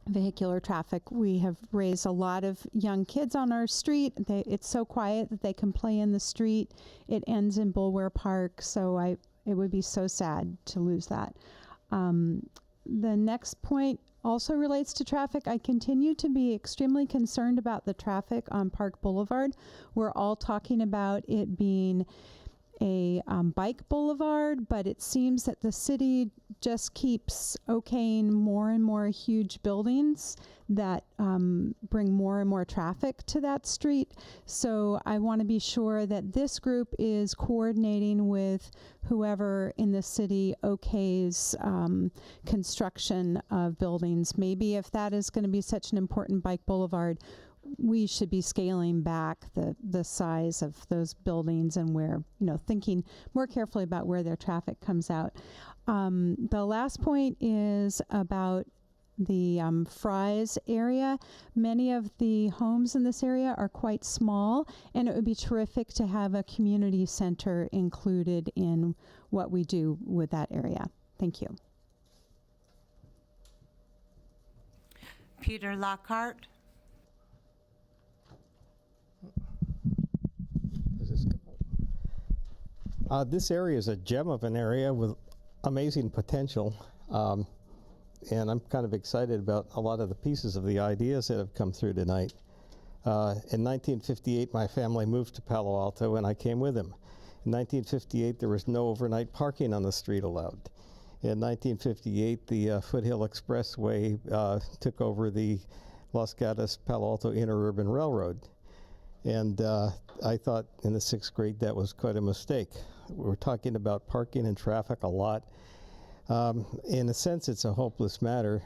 vehicular traffic. We have raised a lot of young kids on our street. It's so quiet that they can play in the street. It ends in Bulwer Park, so it would be so sad to lose that. The next point also relates to traffic. I continue to be extremely concerned about the traffic on Park Boulevard. We're all talking about it being a bike boulevard, but it seems that the city just keeps okaying more and more huge buildings that bring more and more traffic to that street. So I want to be sure that this group is coordinating with whoever in the city okays construction of buildings. Maybe if that is going to be such an important bike boulevard, we should be scaling back the size of those buildings and thinking more carefully about where their traffic comes out. The last point is about the Fry's area. Many of the homes in this area are quite small, and it would be terrific to have a community center included in what we do with that area. Thank you. Peter Lockhart. This area is a gem of an area with amazing potential, and I'm kind of excited about a lot of the pieces of the ideas that have come through tonight. In 1958, my family moved to Palo Alto, and I came with them. In 1958, there was no overnight parking on the street allowed. In 1958, the Foothill Expressway took over the Los Gatos Palo Alto Interurban Railroad. And I thought in the 6th grade that was quite a mistake. We're talking about parking and traffic a lot. In a sense, it's a hopeless matter.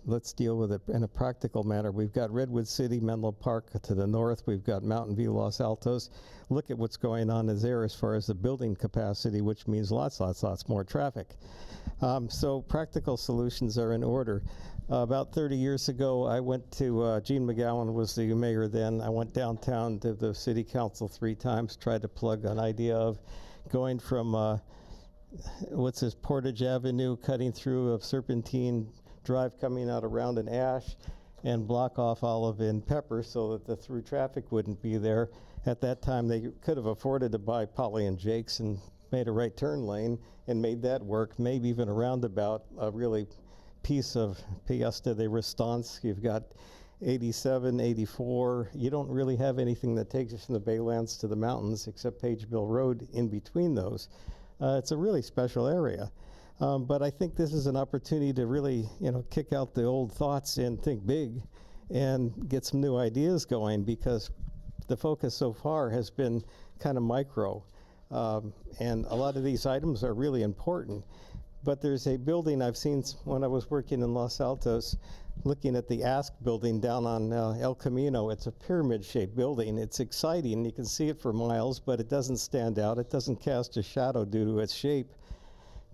Let's deal with it in a practical manner. We've got Redwood City, Menlo Park to the north. We've got Mountain View, Los Altos. Look at what's going on there as far as the building capacity, which means lots more traffic. So practical solutions are in order. About 30 years ago, I went to, Gene McGowan was the mayor then. I went downtown to the city council 3 times, tried to plug an idea of going from, Portage Avenue, cutting through of Serpentine Drive, coming out around an Ash, and block off Olive and Pepper so that the through traffic wouldn't be there. At that time, they could have afforded to buy Polly and Jake's and made a right turn lane and made that work, maybe even a roundabout, a really piece of pièce de resistance. You've got 87, 84. You don't really have anything that takes you from the Baylands to the mountains except Page Mill Road in between those. It's a really special area. But I think this is an opportunity to really, kick out the old thoughts and think big and get some new ideas going, because the focus so far has been kind of micro. And a lot of these items are really important. But there's a building I've seen when I was working in Los Altos, looking at the Ask building down on El Camino. It's a pyramid-shaped building. It's exciting. You can see it for miles, but it doesn't stand out. It doesn't cast a shadow due to its shape.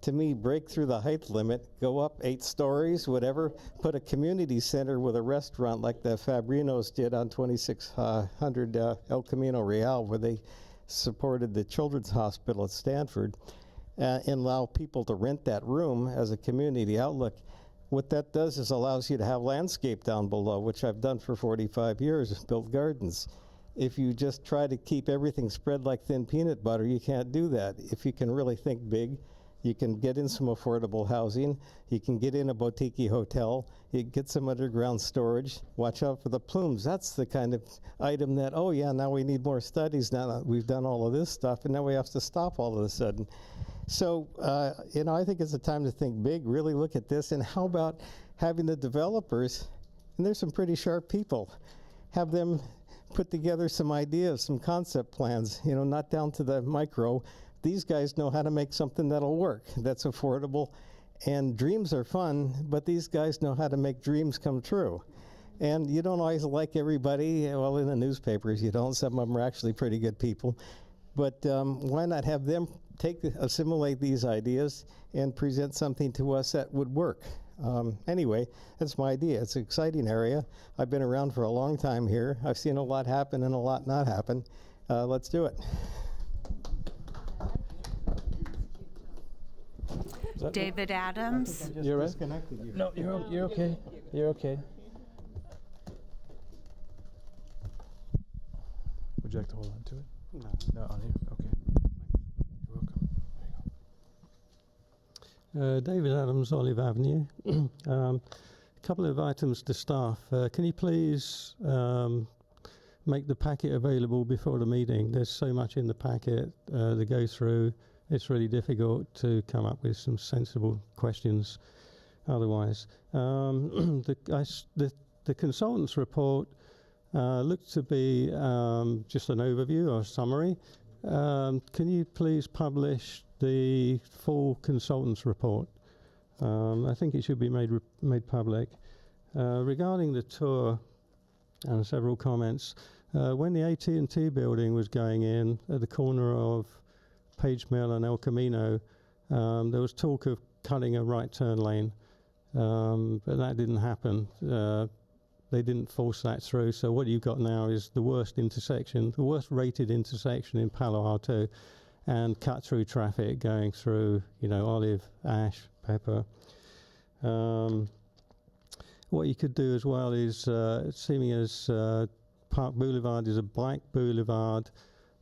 To me, break through the height limit, go up 8 stories, whatever, put a community center with a restaurant like the Fabrinos did on 2600 El Camino Real, where they supported the Children's Hospital at Stanford, and allow people to rent that room as a community outlook. What that does is allows you to have landscape down below, which I've done for 45 years, built gardens. If you just try to keep everything spread like thin peanut butter, you can't do that. If you can really think big, you can get in some affordable housing, you can get in a boutique hotel, you can get some underground storage, watch out for the plumes. That's the kind of item that, oh yeah, now we need more studies, now that we've done all of this stuff, and now we have to stop all of a sudden. So, I think it's a time to think big, really look at this, and how about having the developers, and there's some pretty sharp people, have them put together some ideas, some concept plans, not down to the micro. These guys know how to make something that'll work, that's affordable, and dreams are fun, but these guys know how to make dreams come true. And you don't always like everybody, well, in the newspapers you don't, some of them are actually pretty good people. but why not have them assimilate these ideas and present something to us that would work? Anyway, that's my idea. It's an exciting area. I've been around for a long time here. I've seen a lot happen and a lot not happen. Let's do it. David Adams. You're right. No, you're okay. You're okay. Would you like to hold on to it? No, on here. Okay. You're welcome. David Adams, Olive Avenue. A couple of items to staff. Can you please make the packet available before the meeting? There's so much in the packet to go through. It's really difficult to come up with some sensible questions otherwise. The consultant's report looks to be just an overview or summary. Can you please publish the full consultant's report? I think it should be made public. Regarding the tour and several comments, when the AT&T building was going in at the corner of Page Mill and El Camino, there was talk of cutting a right turn lane, but that didn't happen. They didn't force that through, so what you've got now is the worst intersection, the worst rated intersection in Palo Alto, and cut-through traffic going through, Olive, Ash, Pepper. What you could do as well is, seeming as Park Boulevard is a bike boulevard,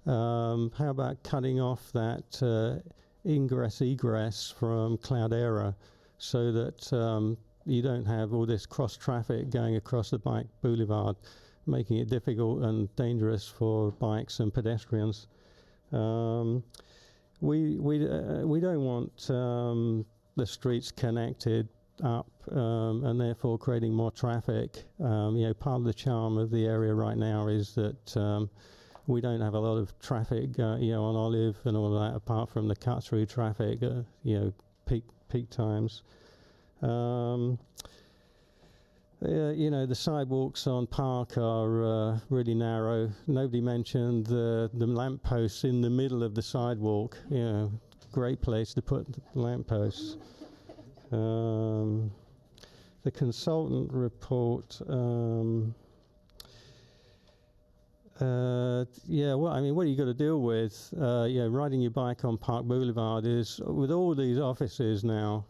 how about cutting off that ingress-egress from Cloudera so that you don't have all this cross-traffic going across the bike boulevard, making it difficult and dangerous for bikes and pedestrians. We don't want the streets connected up and therefore creating more traffic. Part of the charm of the area right now is that we don't have a lot of traffic, on Olive and all of that, apart from the cut-through traffic, peak times. The sidewalks on Park are really narrow. Nobody mentioned the lampposts in the middle of the sidewalk. Great place to put the lampposts. The consultant report. What you got to deal with, riding your bike on Park Boulevard is, with all these offices now,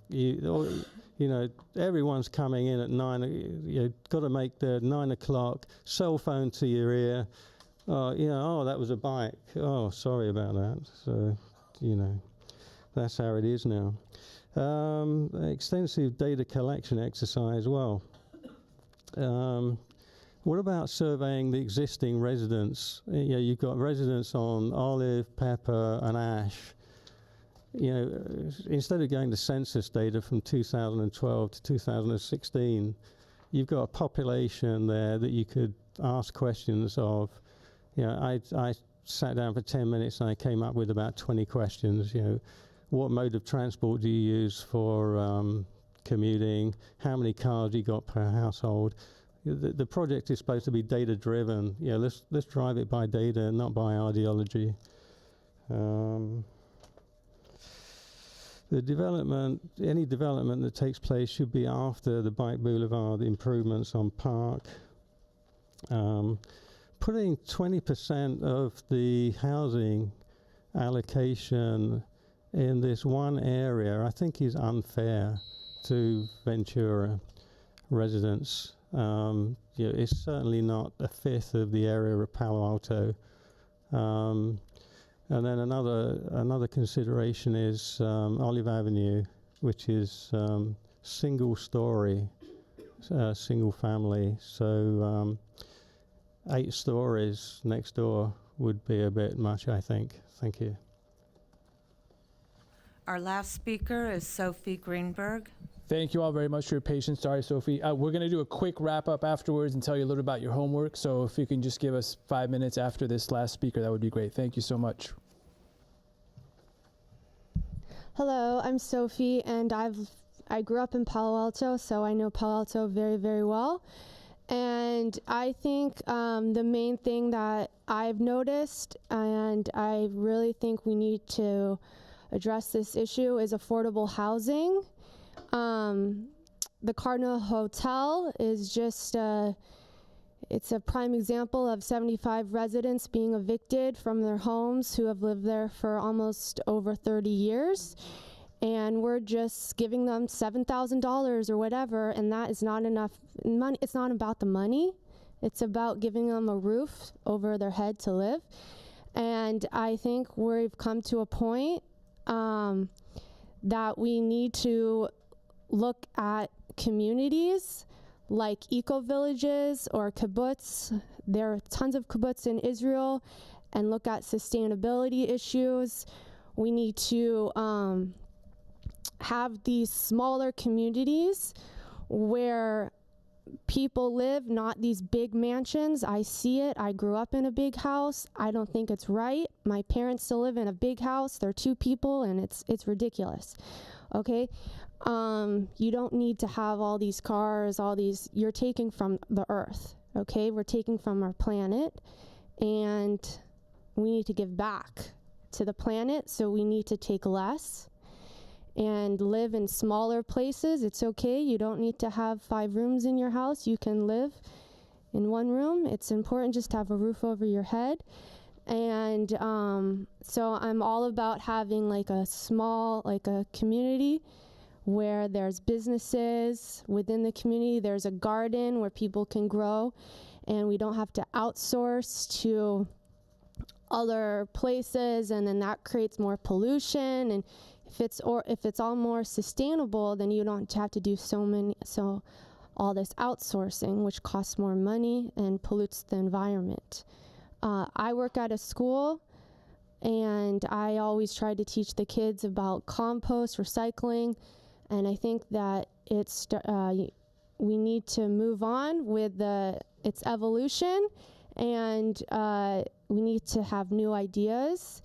everyone's coming in at 9, you've got to make the 9 o'clock, cell phone to your ear, that was a bike, oh, sorry about that. So, that's how it is now. Extensive data collection exercise, well. What about surveying the existing residents? You've got residents on Olive, Pepper, and Ash. Instead of going to census data from 2012 to 2016, you've got a population there that you could ask questions of. I sat down for 10 minutes and I came up with about 20 questions. What mode of transport do you use for commuting? How many cars you got per household? The project is supposed to be data-driven. Let's drive it by data, not by ideology. The development, any development that takes place should be after the Bike Boulevard improvements on Park. Putting 20% of the housing allocation in this one area, I think, is unfair to Ventura residents. It's certainly not a fifth of the area of Palo Alto. And then another consideration is Olive Avenue, which is single story, single family. So 8 stories next door would be a bit much, I think. Thank you. Our last speaker is Sophie Greenberg. Thank you all very much for your patience. Sorry, Sophie. We're going to do a quick wrap-up afterwards and tell you a little about your homework. So if you can just give us 5 minutes after this last speaker, that would be great. Thank you so much. Hello, I'm Sophie, and I grew up in Palo Alto, so I know Palo Alto very, very well. And I think the main thing that I've noticed, and I really think we need to address this issue, is affordable housing. The Cardinal Hotel is just it's a prime example of 75 residents being evicted from their homes who have lived there for almost over 30 years. And we're just giving them $7,000 or whatever, and that is not enough money. It's not about the money. It's about giving them a roof over their head to live. And I think we've come to a point that we need to look at communities like eco-villages or kibbutz. There are tons of kibbutz in Israel, and look at sustainability issues. We need to have these smaller communities where people live, not these big mansions. I see it. I grew up in a big house. I don't think it's right. My parents still live in a big house. They're 2 people, and it's ridiculous. Okay? You don't need to have all these cars, you're taking from the earth. Okay? We're taking from our planet, and we need to give back to the planet, so we need to take less and live in smaller places. It's okay. You don't need to have 5 rooms in your house. You can live in 1 room. It's important just to have a roof over your head. And so I'm all about having like a small, like a community where there's businesses within the community. There's a garden where people can grow, and we don't have to outsource to other places, and then that creates more pollution. And if it's all more sustainable, then you don't have to do all this outsourcing, which costs more money and pollutes the environment. I work at a school, and I always try to teach the kids about compost, recycling, and I think that we need to move on with its evolution, and we need to have new ideas.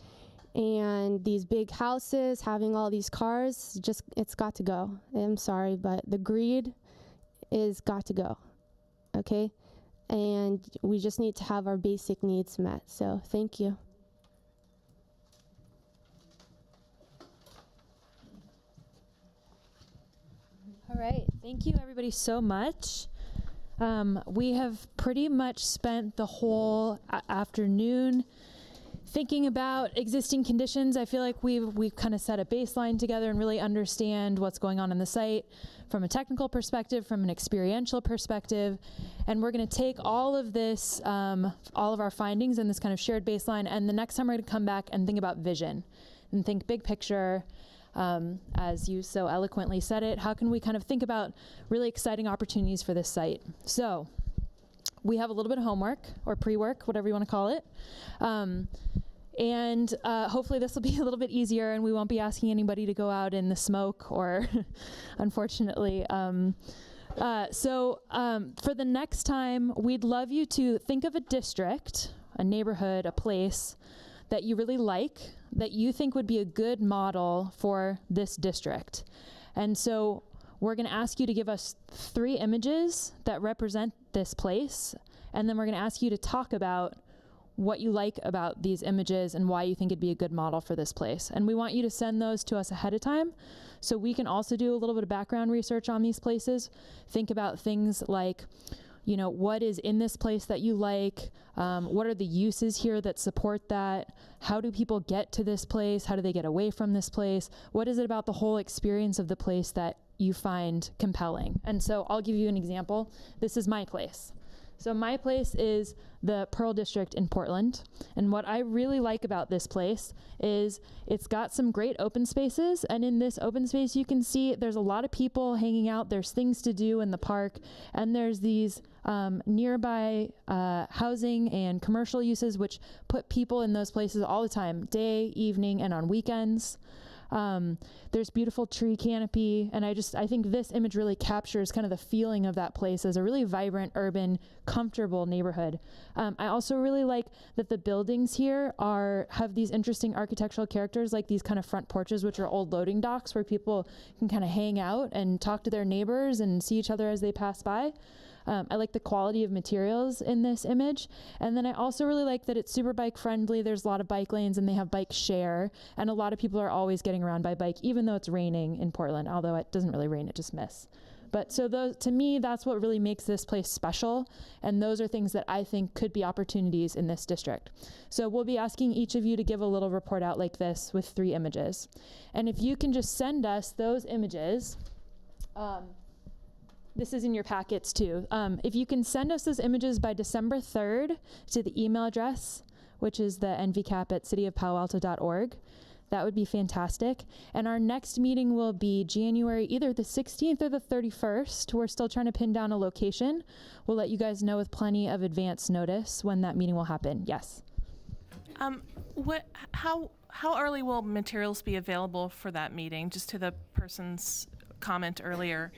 And these big houses, having all these cars, it's got to go. I'm sorry, but the greed is got to go, okay? And we just need to have our basic needs met. So thank you. All right, thank you everybody so much. We have pretty much spent the whole afternoon thinking about existing conditions. I feel like we've kind of set a baseline together and really understand what's going on in the site from a technical perspective, from an experiential perspective. And we're going to take all of this, all of our findings and this kind of shared baseline, and the next time we're going to come back and think about vision and think big picture. As you so eloquently said it, how can we kind of think about really exciting opportunities for this site? So we have a little bit of homework or pre-work, whatever you want to call it. And hopefully this will be a little bit easier, and we won't be asking anybody to go out in the smoke or unfortunately. So for the next time, we'd love you to think of a district, a neighborhood, a place that you really like, that you think would be a good model for this district. And so we're going to ask you to give us 3 images that represent this place, and then we're going to ask you to talk about what you like about these images and why you think it'd be a good model for this place. And we want you to send those to us ahead of time so we can also do a little bit of background research on these places. Think about things like, you know, what is in this place that you like? What are the uses here that support that? How do people get to this place? How do they get away from this place? What is it about the whole experience of the place that you find compelling? And so I'll give you an example. This is my place. So my place is the Pearl District in Portland. And what I really like about this place is it's got some great open spaces. And in this open space, you can see there's a lot of people hanging out. There's things to do in the park. And there's these nearby housing and commercial uses, which put people in those places all the time, day, evening, and on weekends. There's beautiful tree canopy, and I think this image really captures kind of the feeling of that place as a really vibrant, urban, comfortable neighborhood. I also really like that the buildings here have these interesting architectural characters, like these kind of front porches, which are old loading docks where people can kind of hang out and talk to their neighbors and see each other as they pass by. I like the quality of materials in this image. And then I also really like that it's super bike friendly. There's a lot of bike lanes and they have bike share. And a lot of people are always getting around by bike, even though it's raining in Portland, although it doesn't really rain, it just mists. But so to me, that's what really makes this place special. And those are things that I think could be opportunities in this district. So we'll be asking each of you to give a little report out like this with 3 images. And if you can just send us those images, this is in your packets too. If you can send us those images by December 3rd to the email address, which is the nvcap@cityofpaloalto.org, that would be fantastic. And our next meeting will be January either the 16th or the 31st. We're still trying to pin down a location. We'll let you guys know with plenty of advance notice when that meeting will happen. Yes. How early will materials be available for that meeting? Just to the person's comment earlier.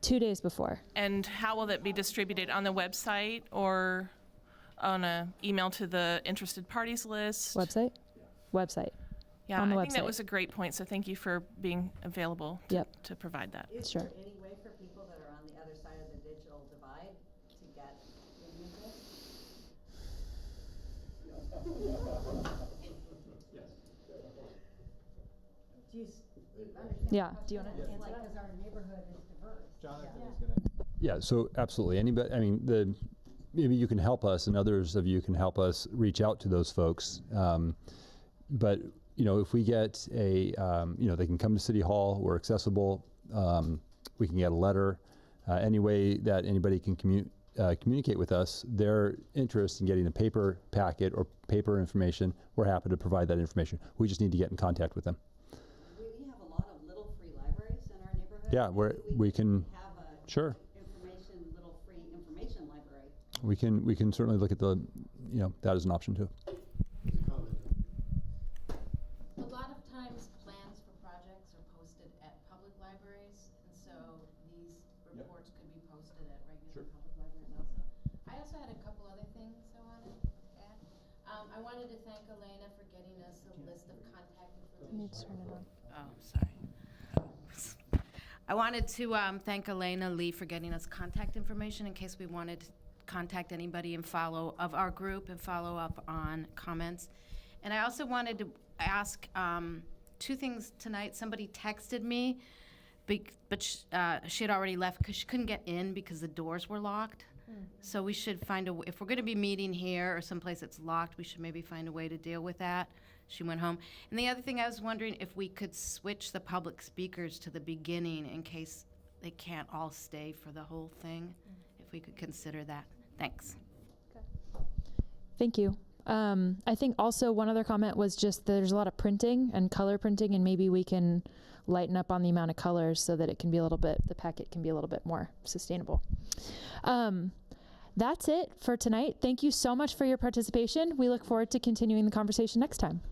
2 days before. And how will that be distributed on the website or on an email to the interested parties list? Website? Website. Yeah, on the I think that website. was a great point. So thank you for being available to provide that. Is Sure. there any way for people that are on the other side of the digital divide to get images? Do you understand? Yeah. Do you want to answer that? Because our neighborhood is diverse. Jonathan is going to. Yeah, so absolutely. Anybody, I mean, maybe you can help us and others of you can help us reach out to those folks. But, you know, if we get they can come to City Hall, we're accessible, we can get a letter, any way that anybody can communicate with us, their interest in getting a paper packet or paper information, we're happy to provide that information. We just need to get in contact with them. We have a lot of little free libraries in our neighborhood. Yeah, we can, have a sure. little free information library. We can certainly look at that as an option too. A lot of times plans for projects are posted at public libraries, and so these reports could be posted at regular public libraries also. I also had a couple other things I wanted to add. I wanted to thank Elena for getting us a list of contact information. Oh, sorry. I wanted to thank Elena Lee for getting us contact information in case we wanted to contact anybody and follow of our group and follow up on comments. And I also wanted to ask 2 things tonight. Somebody texted me, but she had already left because she couldn't get in because the doors were locked. So we should find if we're going to be meeting here or someplace that's locked, we should maybe find a way to deal with that. She went home. And the other thing, I was wondering if we could switch the public speakers to the beginning in case they can't all stay for the whole thing, if we could consider that. Thanks. Thank you. I think also one other comment was just there's a lot of printing and color printing, and maybe we can lighten up on the amount of colors so that it can be the packet can be a little bit more sustainable. That's it for tonight. Thank you so much for your participation. We look forward to continuing the conversation next time.